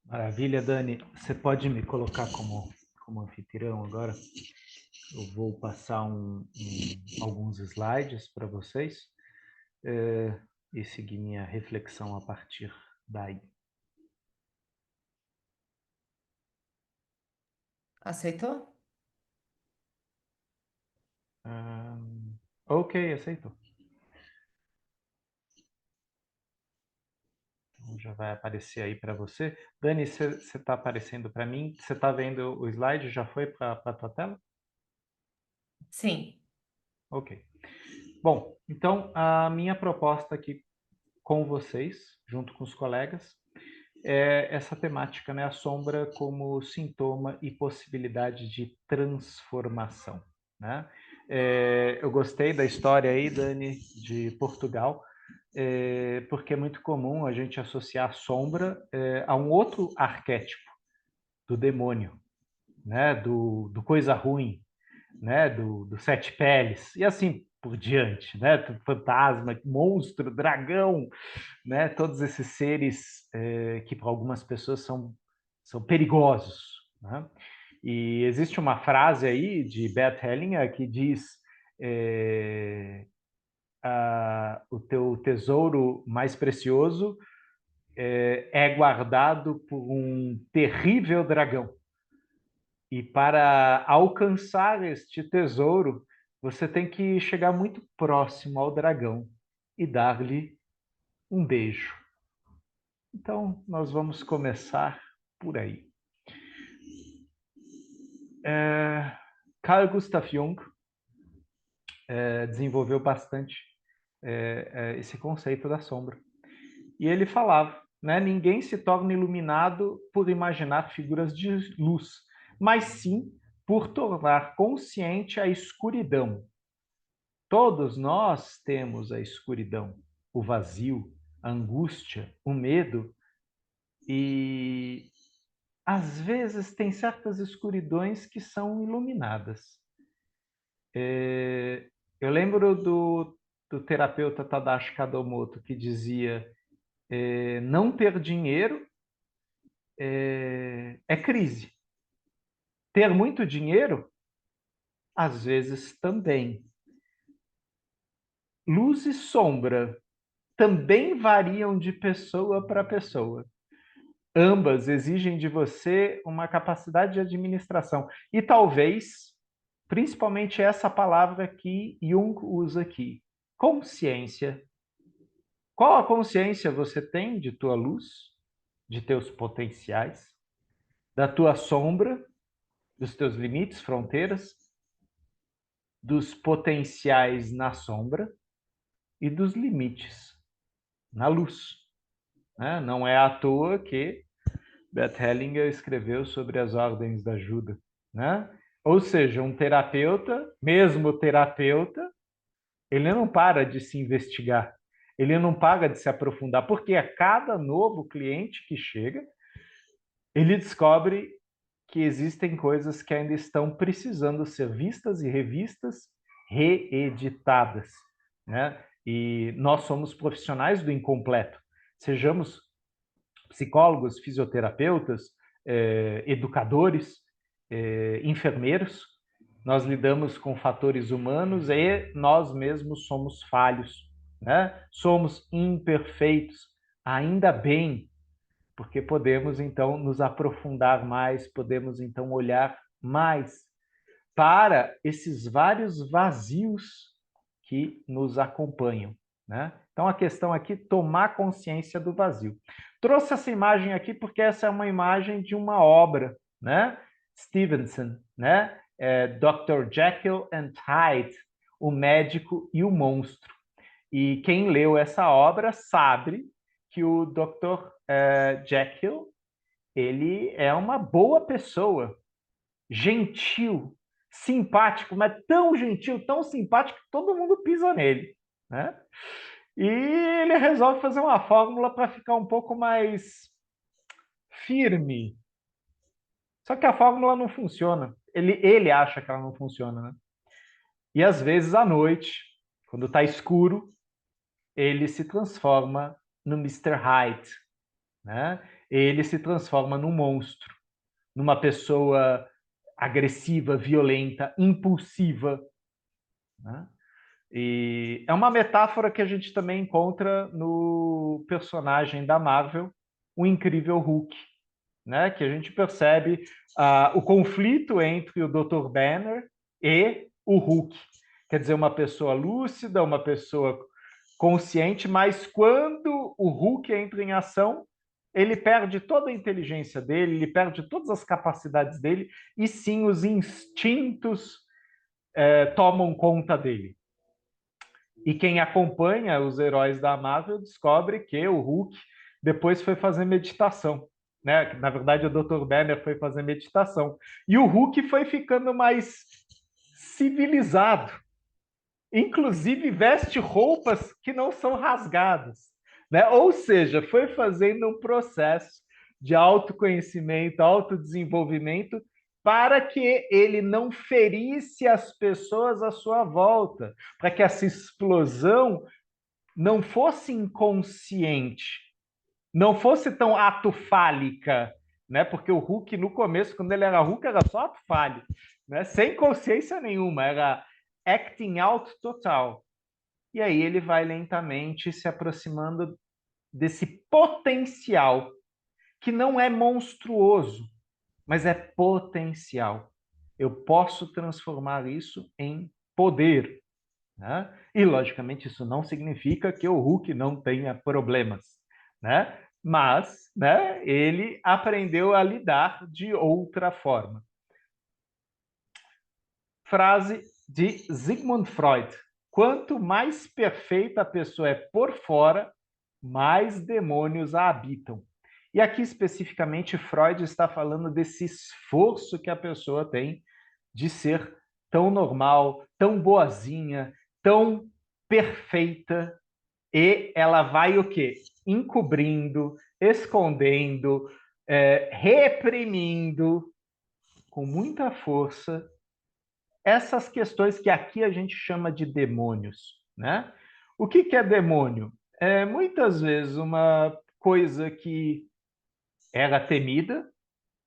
Maravilha, Dani. Você pode me colocar como anfitrião agora? Eu vou passar alguns slides para vocês e seguir minha reflexão a partir daí. Aceitou? Ok, aceitou. Então, já vai aparecer aí para você. Dani, você está aparecendo para mim? Você está vendo o slide? Já foi para a tua tela? Sim. Ok. Bom, então a minha proposta aqui com vocês, junto com os colegas, é essa temática, né? A sombra como sintoma e possibilidade de transformação, né? Eu gostei da história aí, Dani, de Portugal, porque é muito comum a gente associar a sombra a um outro arquétipo do demônio, né? Do coisa ruim, né? Do sete peles. E assim, por diante, né? Fantasma, monstro, dragão, né? Todos esses seres que para algumas pessoas são perigosos, né? E existe uma frase aí de Bert Hellinger que diz o teu tesouro mais precioso é guardado por um terrível dragão. E para alcançar este tesouro, você tem que chegar muito próximo ao dragão e dar-lhe um beijo. Então, nós vamos começar por aí. Carl Gustav Jung desenvolveu bastante esse conceito da sombra. E ele falava, né, ninguém se torna iluminado por imaginar figuras de luz, mas sim por tornar consciente a escuridão. Todos nós temos a escuridão, o vazio, a angústia, o medo, e às vezes tem certas escuridões que são iluminadas. Eu lembro do terapeuta Tadashi Kadomoto, que dizia não ter dinheiro é crise. Ter muito dinheiro, às vezes também. Luz e sombra também variam de pessoa para pessoa. Ambas exigem de você uma capacidade de administração. E talvez, principalmente essa palavra que Jung usa aqui, consciência. Qual a consciência você tem de tua luz, de teus potenciais, da tua sombra, dos teus limites, fronteiras, dos potenciais na sombra e dos limites na luz. Não é à toa que Bert Hellinger escreveu sobre as ordens da ajuda. Ou seja, um terapeuta, mesmo terapeuta, ele não para de se investigar, ele não para de se aprofundar, porque a cada novo cliente que chega, ele descobre que existem coisas que ainda estão precisando ser vistas e revistas, reeditadas, né? E nós somos profissionais do incompleto. Sejamos psicólogos, fisioterapeutas, educadores, enfermeiros, nós lidamos com fatores humanos e nós mesmos somos falhos, né? Somos imperfeitos, ainda bem, porque podemos então nos aprofundar mais, podemos então olhar mais para esses vários vazios que nos acompanham, né? Então a questão aqui é tomar consciência do vazio. Trouxe essa imagem aqui porque essa é uma imagem de uma obra, né? Stevenson, né? Dr. Jekyll and Hyde, o médico e o monstro. E quem leu essa obra sabe que o Dr. Jekyll, ele é uma boa pessoa, gentil, simpático, mas tão gentil, tão simpático que todo mundo pisa nele, né? E ele resolve fazer uma fórmula para ficar um pouco mais firme. Só que a fórmula não funciona. Ele acha que ela não funciona, né? E às vezes à noite, quando está escuro, ele se transforma no Mr. Hyde, né? Ele se transforma num monstro, numa pessoa agressiva, violenta, impulsiva, né? E é uma metáfora que a gente também encontra no personagem da Marvel, o Incrível Hulk, né? Que a gente percebe o conflito entre o Dr. Banner e o Hulk. Quer dizer, uma pessoa lúcida, uma pessoa consciente, mas quando o Hulk entra em ação, ele perde toda a inteligência dele, ele perde todas as capacidades dele, e sim, os instintos tomam conta dele. E quem acompanha os heróis da Marvel descobre que o Hulk depois foi fazer meditação, né? Na verdade, o Dr. Banner foi fazer meditação. E o Hulk foi ficando mais civilizado. Inclusive, veste roupas que não são rasgadas, né? Ou seja, foi fazendo um processo de autoconhecimento, autodesenvolvimento para que ele não ferisse as pessoas à sua volta, para que essa explosão não fosse inconsciente, não fosse tão ato fálica, né? Porque o Hulk, no começo, quando ele era Hulk, era só ato fálico, né? Sem consciência nenhuma, era acting out total. E aí ele vai lentamente se aproximando desse potencial, que não é monstruoso, mas é potencial. Eu posso transformar isso em poder, né? E, logicamente, isso não significa que o Hulk não tenha problemas, né? Mas, né, ele aprendeu a lidar de outra forma. Frase de Sigmund Freud: quanto mais perfeita a pessoa é por fora, mais demônios a habitam. E aqui, especificamente, Freud está falando desse esforço que a pessoa tem de ser tão normal, tão boazinha, tão perfeita, e ela vai o quê? Encobrindo, escondendo, reprimindo com muita força essas questões que aqui a gente chama de demônios, né? O que é demônio? É muitas vezes uma coisa que era temida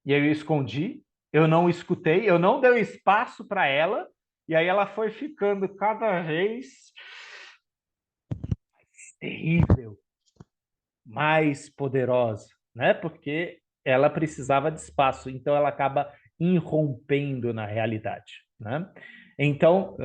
e eu escondi, eu não escutei, eu não dei espaço para ela, e aí ela foi ficando cada vez terrível, mais poderosa, né? Porque ela precisava de espaço, então ela acaba irrompendo na realidade, né? Então,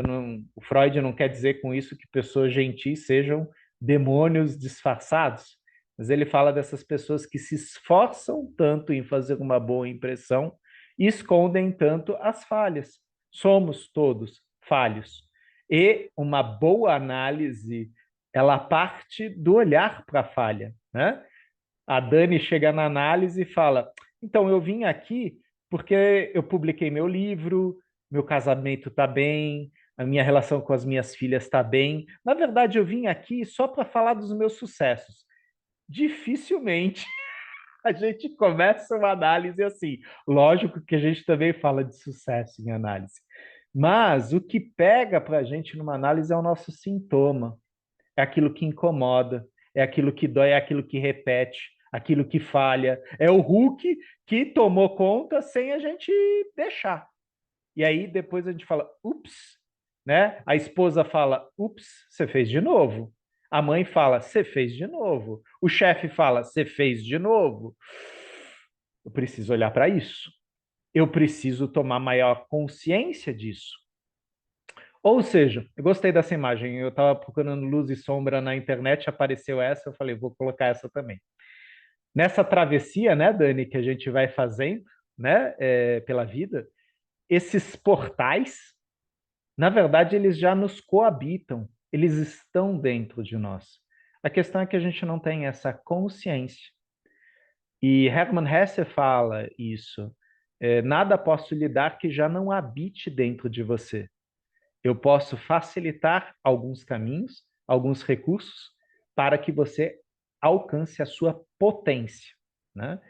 o Freud não quer dizer com isso que pessoas gentis sejam demônios disfarçados, mas ele fala dessas pessoas que se esforçam tanto em fazer uma boa impressão e escondem tanto as falhas. Somos todos falhos. E uma boa análise, ela parte do olhar para a falha, né? A Dani chega na análise e fala: então, eu vim aqui porque eu publiquei meu livro, meu casamento está bem, a minha relação com as minhas filhas está bem. Na verdade, eu vim aqui só para falar dos meus sucessos. Dificilmente a gente começa uma análise assim. Lógico que a gente também fala de sucesso em análise. Mas o que pega para a gente numa análise é o nosso sintoma, é aquilo que incomoda, é aquilo que dói, é aquilo que repete, aquilo que falha. É o Hulk que tomou conta sem a gente deixar. E aí depois a gente fala, ups, né? A esposa fala, ups, você fez de novo. A mãe fala, você fez de novo. O chefe fala, você fez de novo. Eu preciso olhar para isso. Eu preciso tomar maior consciência disso. Ou seja, eu gostei dessa imagem. Eu estava procurando luz e sombra na internet, apareceu essa, eu falei, vou colocar essa também. Nessa travessia, né, Dani, que a gente vai fazendo, né, pela vida, esses portais, na verdade, eles já nos coabitam, eles estão dentro de nós. A questão é que a gente não tem essa consciência. E Hermann Hesse fala isso. Nada posso lhe dar que já não habite dentro de você. Eu posso facilitar alguns caminhos, alguns recursos, para que você alcance a sua potência, né?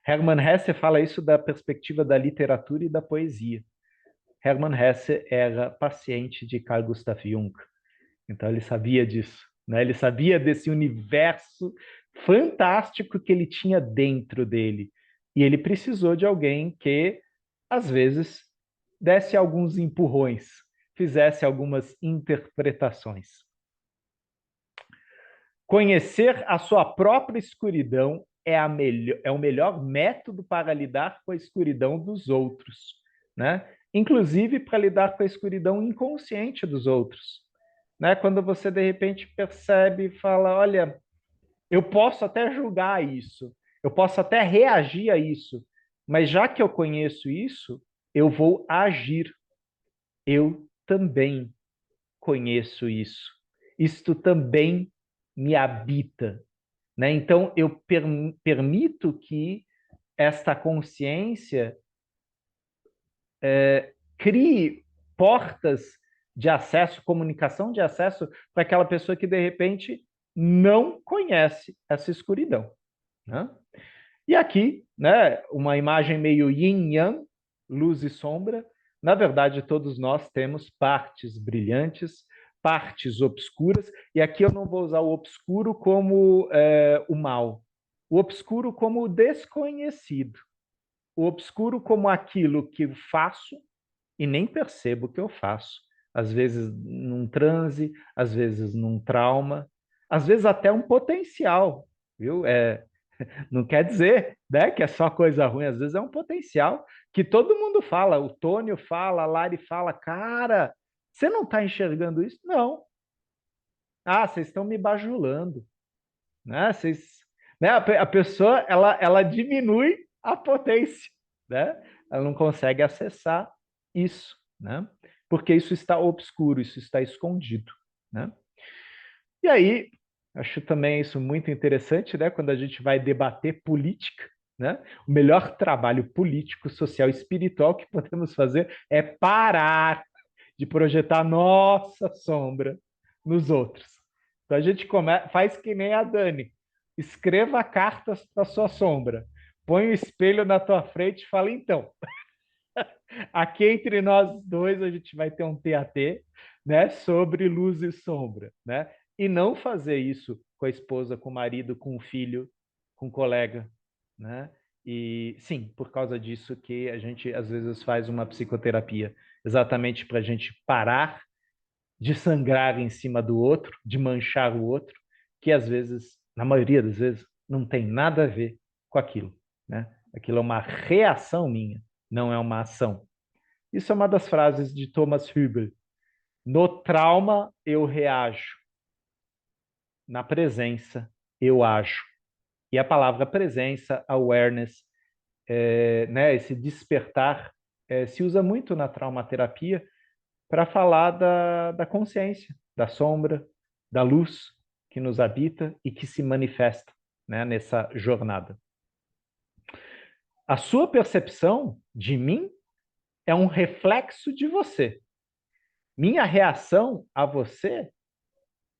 Hermann Hesse fala isso da perspectiva da literatura e da poesia. Hermann Hesse era paciente de Carl Gustav Jung, então ele sabia disso, né? Ele sabia desse universo fantástico que ele tinha dentro dele. E ele precisou de alguém que, às vezes, desse alguns empurrões, fizesse algumas interpretações. Conhecer a sua própria escuridão é o melhor método para lidar com a escuridão dos outros, né? Inclusive para lidar com a escuridão inconsciente dos outros, né? Quando você de repente percebe e fala, olha, eu posso até julgar isso, eu posso até reagir a isso, mas já que eu conheço isso, eu vou agir. Eu também conheço isso. Isto também me habita, né? Então eu permito que esta consciência crie portas de acesso, comunicação de acesso para aquela pessoa que de repente não conhece essa escuridão, né? E aqui, né, uma imagem meio yin yang, luz e sombra. Na verdade, todos nós temos partes brilhantes, partes obscuras, e aqui eu não vou usar o obscuro como o mal, o obscuro como o desconhecido, o obscuro como aquilo que eu faço e nem percebo que eu faço. Às vezes num transe, às vezes num trauma, às vezes até um potencial, viu? Não quer dizer, né, que é só coisa ruim, às vezes é um potencial que todo mundo fala, o Tônio fala, a Lari fala, cara, você não está enxergando isso? Não. Ah, vocês estão me bajulando, né? Né? A pessoa, ela diminui a potência, né? Ela não consegue acessar isso, né? Porque isso está obscuro, isso está escondido, né? E aí, acho também isso muito interessante, né? Quando a gente vai debater política, né? O melhor trabalho político, social e espiritual que podemos fazer é parar de projetar nossa sombra nos outros. Então a gente faz que nem a Dani. Escreva cartas para sua sombra. Põe o espelho na tua frente e fala, então, aqui entre nós dois a gente vai ter um TAT, né, sobre luz e sombra, né? E não fazer isso com a esposa, com o marido, com o filho, com o colega, né? E sim, por causa disso que a gente às vezes faz uma psicoterapia, exatamente para a gente parar de sangrar em cima do outro, de manchar o outro, que às vezes, na maioria das vezes, não tem nada a ver com aquilo, né? Aquilo é uma reação minha, não é uma ação. Isso é uma das frases de Thomas Hübel. No trauma, eu reajo. Na presença, eu ajo. E a palavra presença, awareness, né, esse despertar, se usa muito na traumaterapia para falar da consciência, da sombra, da luz que nos habita e que se manifesta, né, nessa jornada. A sua percepção de mim é um reflexo de você. Minha reação a você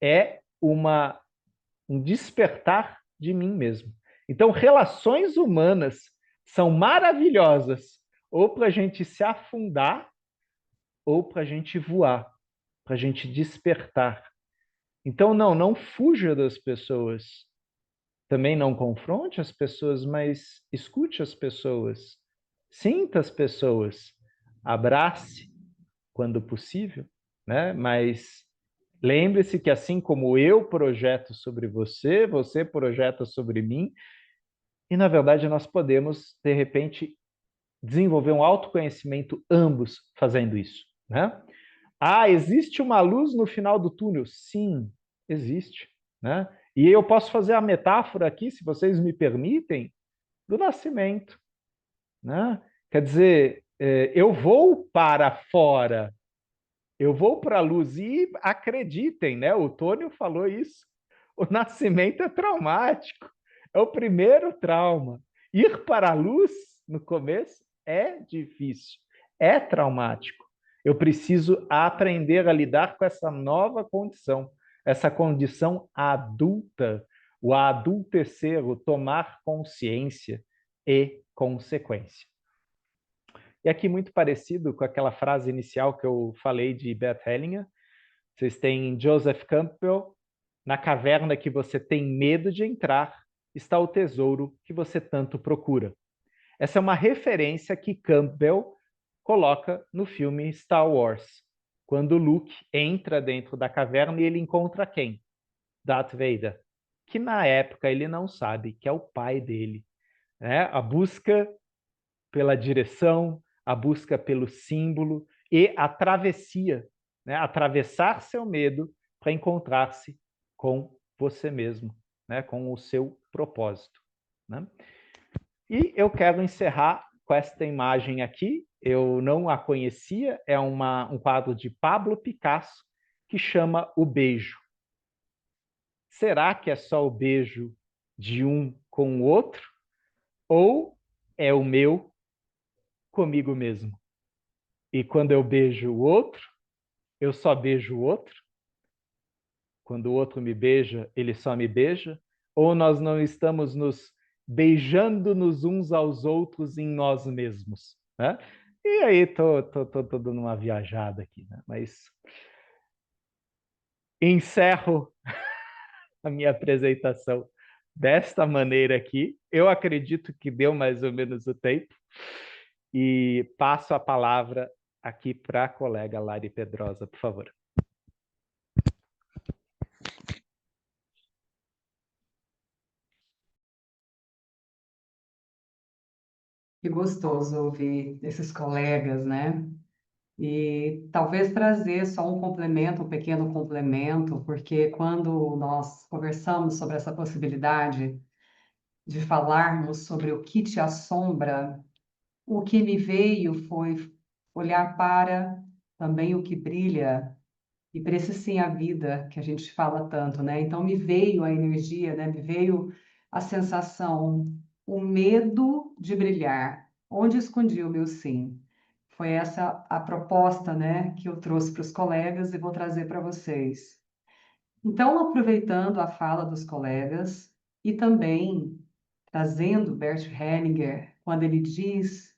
é um despertar de mim mesmo. Então, relações humanas são maravilhosas ou para a gente se afundar ou para a gente voar, para a gente despertar. Então, não fuja das pessoas. Também não confronte as pessoas, mas escute as pessoas. Sinta as pessoas. Abrace quando possível, né? Mas lembre-se que assim como eu projeto sobre você, você projeta sobre mim, e na verdade nós podemos, de repente, desenvolver um autoconhecimento ambos fazendo isso, né? Ah, existe uma luz no final do túnel? Sim, existe, né? E eu posso fazer a metáfora aqui, se vocês me permitem, do nascimento, né? Quer dizer, eu vou para fora, eu vou para a luz e acreditem, né? O Tônio falou isso. O nascimento é traumático, é o primeiro trauma. Ir para a luz no começo é difícil, é traumático. Eu preciso aprender a lidar com essa nova condição, essa condição adulta, o adultecer, o tomar consciência e consequência. E aqui muito parecido com aquela frase inicial que eu falei de Bert Hellinger. Vocês têm Joseph Campbell, na caverna que você tem medo de entrar, está o tesouro que você tanto procura. Essa é uma referência que Campbell coloca no filme Star Wars, quando Luke entra dentro da caverna e ele encontra quem? Darth Vader, que na época ele não sabe que é o pai dele. Né? A busca pela direção, a busca pelo símbolo e a travessia, né? Atravessar seu medo para encontrar-se com você mesmo, né? Com o seu propósito. Né? E eu quero encerrar com esta imagem aqui. Eu não a conhecia, é um quadro de Pablo Picasso que chama O Beijo. Será que é só o beijo de um com o outro? Ou é o meu comigo mesmo? E quando eu beijo o outro, eu só beijo o outro? Quando o outro me beija, ele só me beija? Ou nós não estamos nos beijando nos uns aos outros em nós mesmos? Né? E aí, tô dando uma viajada aqui, né? Mas encerro a minha apresentação desta maneira aqui. Eu acredito que deu mais ou menos o tempo. E passo a palavra aqui para a colega Lari Pedrosa, por favor. Que gostoso ouvir esses colegas, né? E talvez trazer só um complemento, um pequeno complemento, porque quando nós conversamos sobre essa possibilidade de falarmos sobre o que te assombra, o que me veio foi olhar para também o que brilha, e para esse sim a vida que a gente fala tanto, né? Então me veio a energia, né? Me veio a sensação, o medo de brilhar. Onde escondi o meu sim? Foi essa a proposta, né, que eu trouxe para os colegas e vou trazer para vocês. Então, aproveitando a fala dos colegas e também trazendo Bert Hellinger, quando ele diz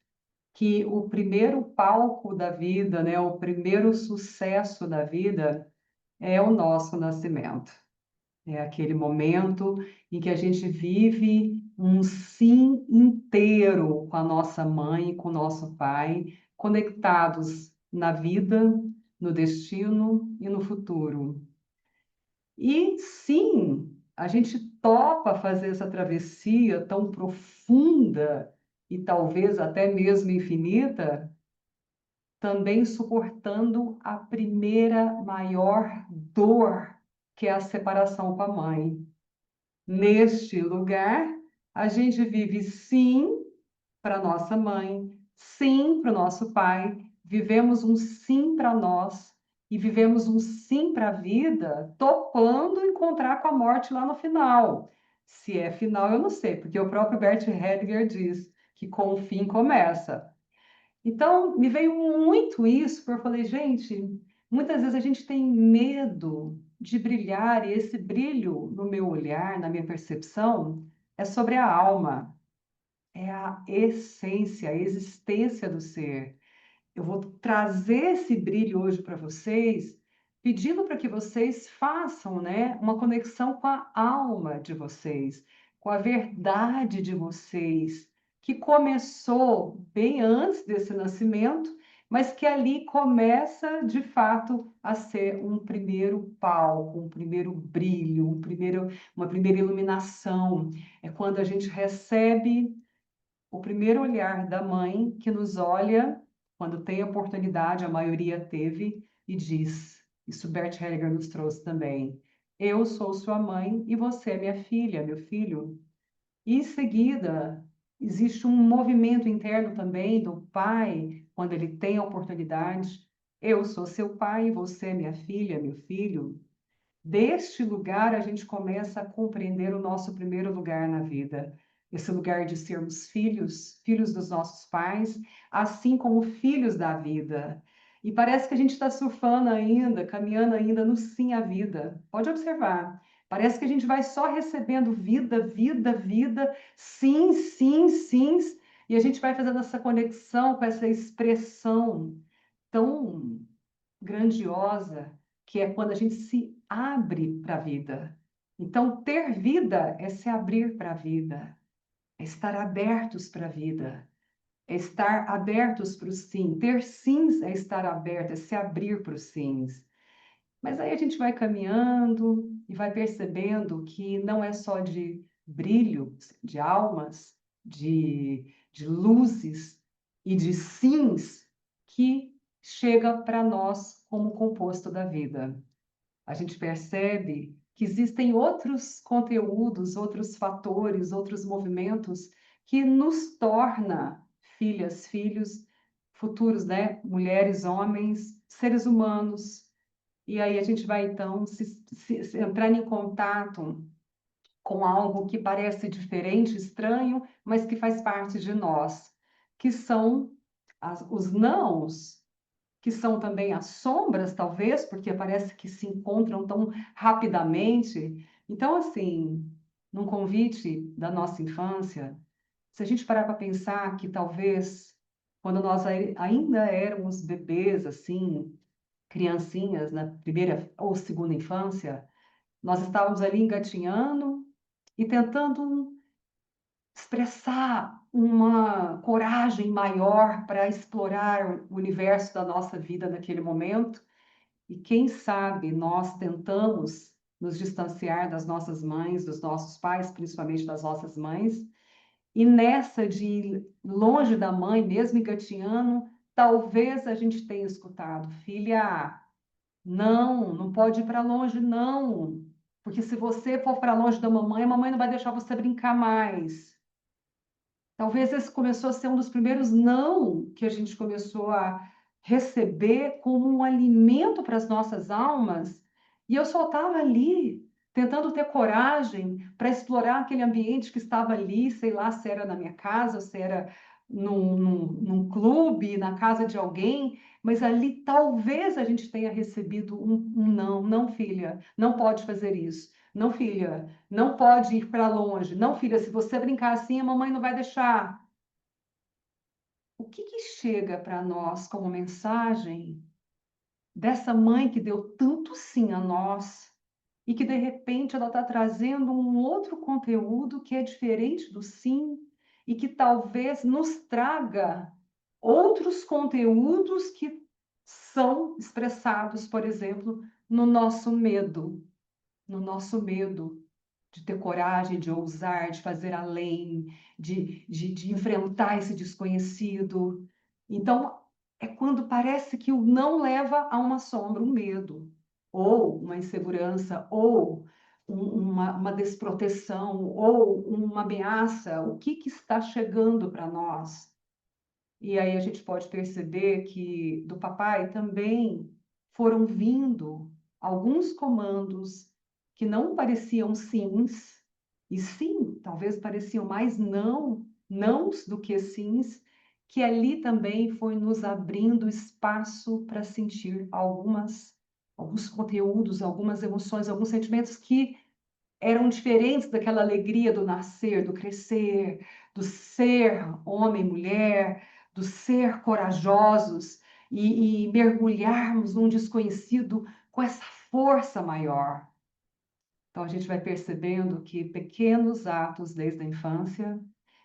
que o primeiro palco da vida, né, o primeiro sucesso da vida é o nosso nascimento. É aquele momento em que a gente vive um sim inteiro com a nossa mãe e com o nosso pai, conectados na vida, no destino e no futuro. E sim, a gente topa fazer essa travessia tão profunda e talvez até mesmo infinita, também suportando a primeira maior dor, que é a separação com a mãe. Neste lugar, a gente vive sim para nossa mãe, sim para o nosso pai, vivemos um sim para nós e vivemos um sim para a vida, topando encontrar com a morte lá no final. Se é final, eu não sei, porque o próprio Bert Hellinger diz que com o fim começa. Então, me veio muito isso, porque eu falei, gente, muitas vezes a gente tem medo de brilhar, e esse brilho no meu olhar, na minha percepção, é sobre a alma, é a essência, a existência do ser. Eu vou trazer esse brilho hoje para vocês, pedindo para que vocês façam, né, uma conexão com a alma de vocês, com a verdade de vocês, que começou bem antes desse nascimento, mas que ali começa, de fato, a ser um primeiro palco, um primeiro brilho, uma primeira iluminação. É quando a gente recebe o primeiro olhar da mãe que nos olha quando tem oportunidade, a maioria teve, e diz, isso Bert Hellinger nos trouxe também, eu sou sua mãe e você é minha filha, meu filho. E em seguida, existe um movimento interno também do pai, quando ele tem a oportunidade, eu sou seu pai e você é minha filha, meu filho. Deste lugar, a gente começa a compreender o nosso primeiro lugar na vida. Esse lugar de sermos filhos, filhos dos nossos pais, assim como filhos da vida. E parece que a gente está surfando ainda, caminhando ainda no sim à vida. Pode observar. Parece que a gente vai só recebendo vida, vida, vida, sim, sim, sims, e a gente vai fazendo essa conexão com essa expressão tão grandiosa, que é quando a gente se abre para a vida. Então, ter vida é se abrir para a vida, é estar abertos para a vida, é estar abertos para o sim. Ter sims é estar aberto, é se abrir para os sims. Mas aí a gente vai caminhando e vai percebendo que não é só de brilho, de almas, de luzes e de sims que chega para nós como composto da vida. A gente percebe que existem outros conteúdos, outros fatores, outros movimentos que nos torna filhas, filhos, futuros, né? Mulheres, homens, seres humanos. E aí a gente vai, então, se entrar em contato com algo que parece diferente, estranho, mas que faz parte de nós, que são os nãos, que são também as sombras, talvez, porque parece que se encontram tão rapidamente. Então, assim, num convite da nossa infância, se a gente parar para pensar que talvez quando nós ainda éramos bebês, assim, criancinhas, na primeira ou segunda infância, nós estávamos ali engatinhando e tentando expressar uma coragem maior para explorar o universo da nossa vida naquele momento. E quem sabe nós tentamos nos distanciar das nossas mães, dos nossos pais, principalmente das nossas mães, e nessa de ir longe da mãe, mesmo engatinhando, talvez a gente tenha escutado, filha, não, não pode ir para longe, não, porque se você for para longe da mamãe, a mamãe não vai deixar você brincar mais. Talvez esse começou a ser um dos primeiros não que a gente começou a receber como um alimento para as nossas almas. E eu só estava ali, tentando ter coragem para explorar aquele ambiente que estava ali, sei lá se era na minha casa, ou se era num clube, na casa de alguém, mas ali talvez a gente tenha recebido um não, não, filha, não pode fazer isso. Não, filha, não pode ir para longe. Não, filha, se você brincar assim, a mamãe não vai deixar. O que que chega para nós como mensagem dessa mãe que deu tanto sim a nós e que de repente ela está trazendo um outro conteúdo que é diferente do sim e que talvez nos traga outros conteúdos que são expressados, por exemplo, no nosso medo, de ter coragem, de ousar, de fazer além, de enfrentar esse desconhecido. Então, é quando parece que o não leva a uma sombra, um medo, ou uma insegurança, ou uma desproteção, ou uma ameaça. O que está chegando para nós? E aí a gente pode perceber que do papai também foram vindo alguns comandos que não pareciam sims, e sim, talvez pareciam mais nãos do que sims, que ali também foi nos abrindo espaço para sentir alguns conteúdos, algumas emoções, alguns sentimentos que eram diferentes daquela alegria do nascer, do crescer, do ser homem, mulher, do ser corajosos e mergulharmos num desconhecido com essa força maior. Então a gente vai percebendo que pequenos atos desde a infância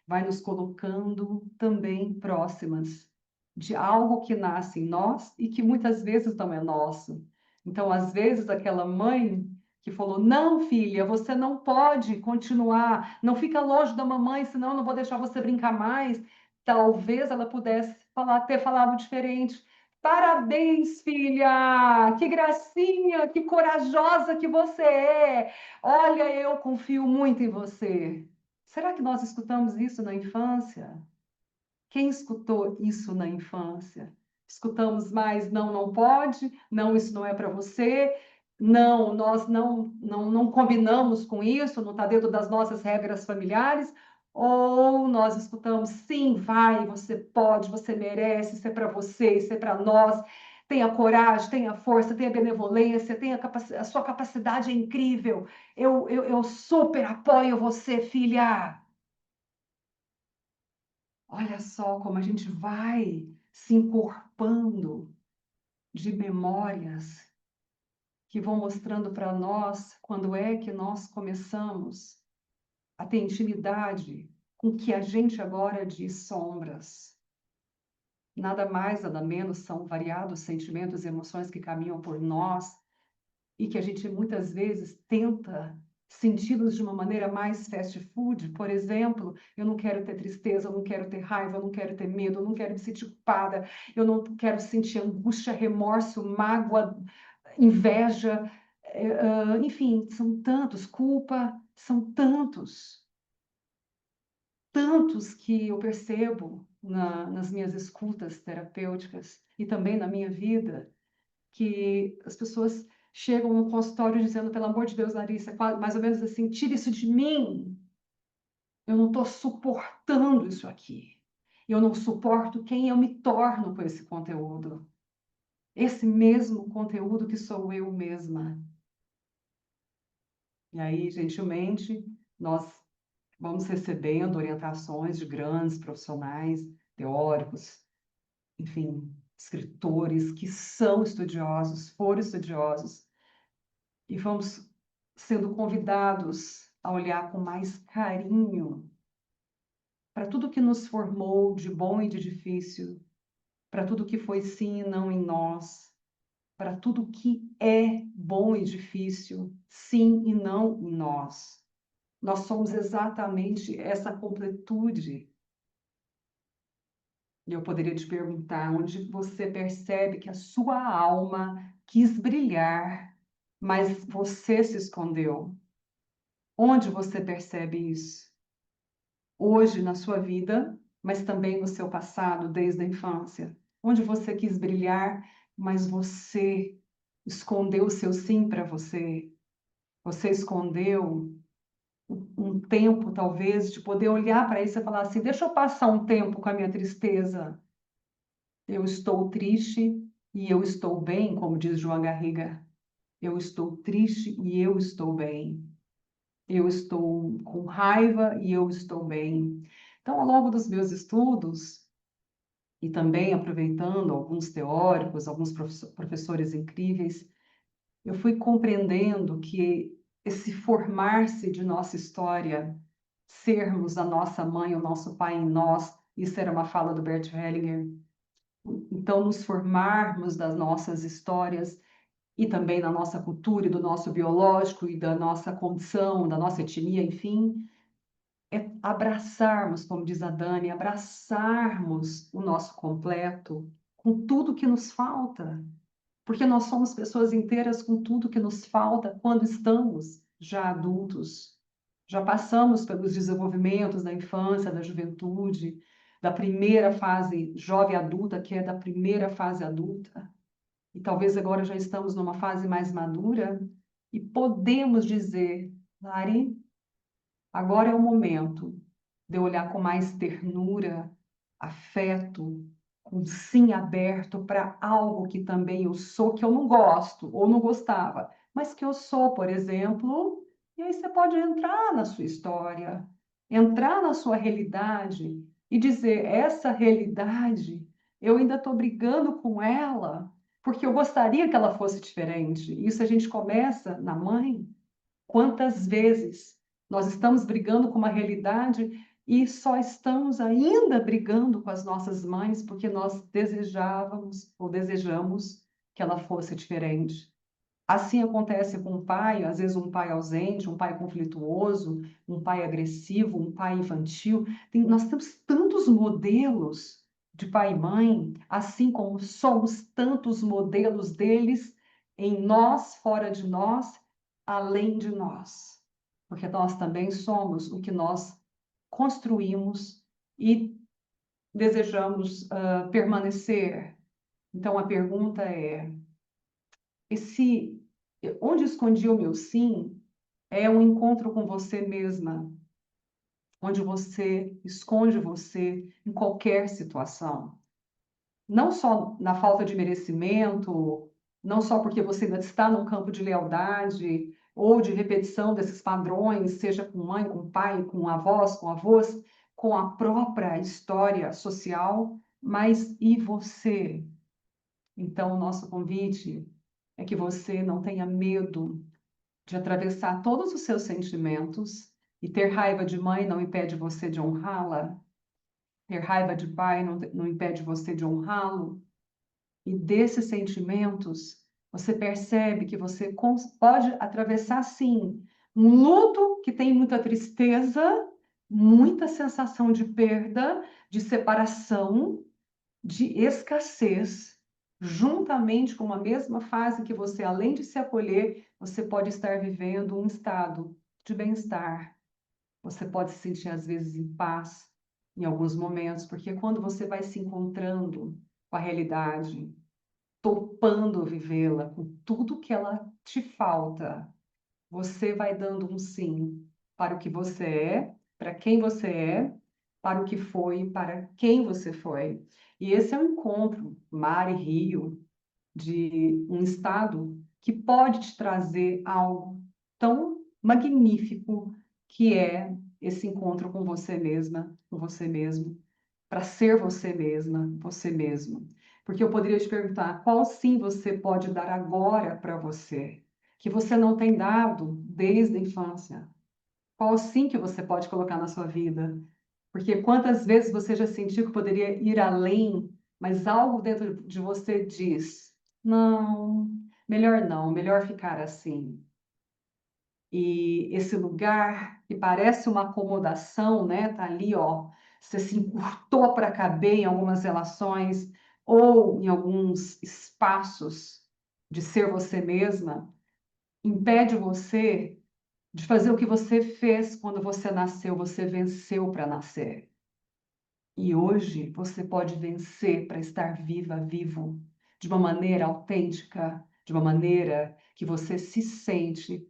vai nos colocando também próximas de algo que nasce em nós e que muitas vezes não é nosso. Então, às vezes, aquela mãe que falou: não, filha, você não pode continuar, não fica longe da mamãe, senão eu não vou deixar você brincar mais. Talvez ela pudesse ter falado diferente. Parabéns, filha! Que gracinha, que corajosa que você é! Olha, eu confio muito em você. Será que nós escutamos isso na infância? Quem escutou isso na infância? Escutamos mais, não, não pode, não, isso não é para você, não, nós não combinamos com isso, não está dentro das nossas regras familiares, ou nós escutamos, sim, vai, você pode, você merece, isso é para você, isso é para nós, tenha coragem, tenha força, tenha benevolência, a sua capacidade é incrível, eu super apoio você, filha. Olha só como a gente vai se encorpando de memórias que vão mostrando para nós quando é que nós começamos a ter intimidade com o que a gente agora diz sombras. Nada mais, nada menos são variados sentimentos e emoções que caminham por nós e que a gente muitas vezes tenta senti-los de uma maneira mais fast food. Por exemplo, eu não quero ter tristeza, eu não quero ter raiva, eu não quero ter medo, eu não quero me sentir culpada, eu não quero sentir angústia, remorso, mágoa, inveja, enfim, são tantos, culpa, são tantos que eu percebo nas minhas escutas terapêuticas e também na minha vida, que as pessoas chegam no consultório dizendo, pelo amor de Deus, Larissa, mais ou menos assim, tira isso de mim. Eu não estou suportando isso aqui. Eu não suporto quem eu me torno com esse conteúdo. Esse mesmo conteúdo que sou eu mesma. E aí, gentilmente, nós vamos recebendo orientações de grandes profissionais, teóricos, enfim, escritores que são estudiosos, foram estudiosos, e vamos sendo convidados a olhar com mais carinho para tudo que nos formou de bom e de difícil, para tudo que foi sim e não em nós, para tudo que é bom e difícil, sim e não em nós. Nós somos exatamente essa completude. E eu poderia te perguntar onde você percebe que a sua alma quis brilhar, mas você se escondeu. Onde você percebe isso? Hoje na sua vida, mas também no seu passado, desde a infância. Onde você quis brilhar, mas você escondeu o seu sim para você. Você escondeu um tempo, talvez, de poder olhar para isso e falar assim: deixa eu passar um tempo com a minha tristeza. Eu estou triste e eu estou bem, como diz João Garriga. Eu estou triste e eu estou bem. Eu estou com raiva e eu estou bem. Então, ao longo dos meus estudos, e também aproveitando alguns teóricos, alguns professores incríveis, eu fui compreendendo que esse formar-se de nossa história, sermos a nossa mãe, o nosso pai em nós, isso era uma fala do Bert Hellinger. Então, nos formarmos das nossas histórias e também da nossa cultura e do nosso biológico e da nossa condição, da nossa etnia, enfim, é abraçarmos, como diz a Dani, abraçarmos o nosso completo com tudo que nos falta, porque nós somos pessoas inteiras com tudo que nos falta quando estamos já adultos. Já passamos pelos desenvolvimentos da infância, da juventude, da primeira fase jovem adulta, que é da primeira fase adulta. E talvez agora já estamos numa fase mais madura e podemos dizer, Lari, agora é o momento de eu olhar com mais ternura, afeto, com sim aberto para algo que também eu sou, que eu não gosto ou não gostava, mas que eu sou, por exemplo, e aí você pode entrar na sua história, entrar na sua realidade e dizer, essa realidade, eu ainda estou brigando com ela, porque eu gostaria que ela fosse diferente. Isso a gente começa na mãe. Quantas vezes nós estamos brigando com uma realidade e só estamos ainda brigando com as nossas mães porque nós desejávamos ou desejamos que ela fosse diferente. Assim acontece com o pai, às vezes um pai ausente, um pai conflituoso, um pai agressivo, um pai infantil. Nós temos tantos modelos de pai e mãe, assim como somos tantos modelos deles em nós, fora de nós, além de nós. Porque nós também somos o que nós construímos e desejamos permanecer. Então a pergunta é: esse, onde escondi o meu sim é um encontro com você mesma, onde você esconde você em qualquer situação. Não só na falta de merecimento, não só porque você ainda está num campo de lealdade ou de repetição desses padrões, seja com mãe, com pai, com avós, com avós, com a própria história social, mas e você? Então, o nosso convite é que você não tenha medo de atravessar todos os seus sentimentos, e ter raiva de mãe não impede você de honrá-la, ter raiva de pai não impede você de honrá-lo, e desses sentimentos você percebe que você pode atravessar, sim, um luto que tem muita tristeza, muita sensação de perda, de separação, de escassez, juntamente com uma mesma fase que você, além de se acolher, você pode estar vivendo um estado de bem-estar. Você pode se sentir, às vezes, em paz em alguns momentos, porque quando você vai se encontrando com a realidade, topando vivê-la, com tudo que ela te falta, você vai dando um sim para o que você é, para quem você é, para o que foi, para quem você foi. E esse é um encontro, mar e rio, de um estado que pode te trazer algo tão magnífico que é esse encontro com você mesma, com você mesmo. para ser você mesma, você mesmo. Porque eu poderia te perguntar, qual sim você pode dar agora para você, que você não tem dado desde a infância? Qual sim que você pode colocar na sua vida? Porque quantas vezes você já sentiu que poderia ir além, mas algo dentro de você diz: não, melhor ficar assim. E esse lugar que parece uma acomodação, né? Tá ali, ó. Você se encurtou para caber em algumas relações ou em alguns espaços de ser você mesma, impede você de fazer o que você fez quando você nasceu, você venceu para nascer. E hoje você pode vencer para estar viva, vivo, de uma maneira autêntica, de uma maneira que você se sente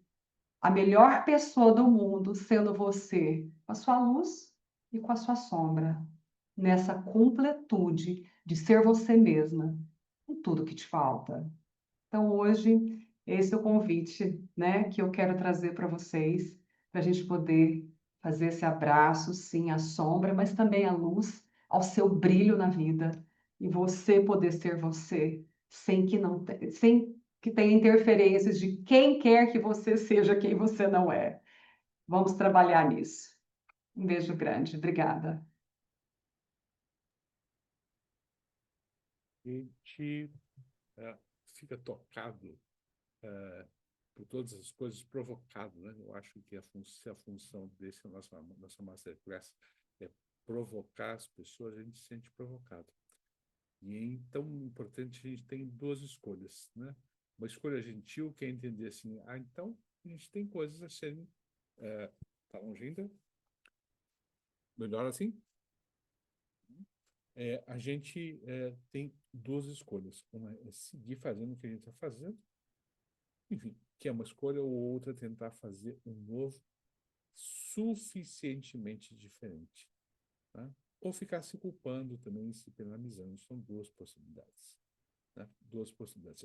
a melhor pessoa do mundo, sendo você, com a sua luz e com a sua sombra, nessa completude de ser você mesma, com tudo que te falta. Então, hoje, esse é o convite, né, que eu quero trazer para vocês, para a gente poder fazer esse abraço, sim, à sombra, mas também à luz, ao seu brilho na vida, e você poder ser você, sem que tenha interferências de quem quer que você seja quem você não é. Vamos trabalhar nisso. Um beijo grande. Obrigada. A gente fica tocado por todas as coisas, provocado, né? Eu acho que se a função desse nossa masterclass é provocar as pessoas, a gente se sente provocado. E é então importante, a gente tem duas escolhas, né? Uma escolha gentil, que é entender assim, então a gente tem coisas a serem... Tá longe ainda? Melhor assim? A gente tem duas escolhas. Uma é seguir fazendo o que a gente está fazendo, enfim, que é uma escolha, ou outra tentar fazer um novo suficientemente diferente. Tá? Ou ficar se culpando também, se penalizando. São duas possibilidades. Né? Duas possibilidades.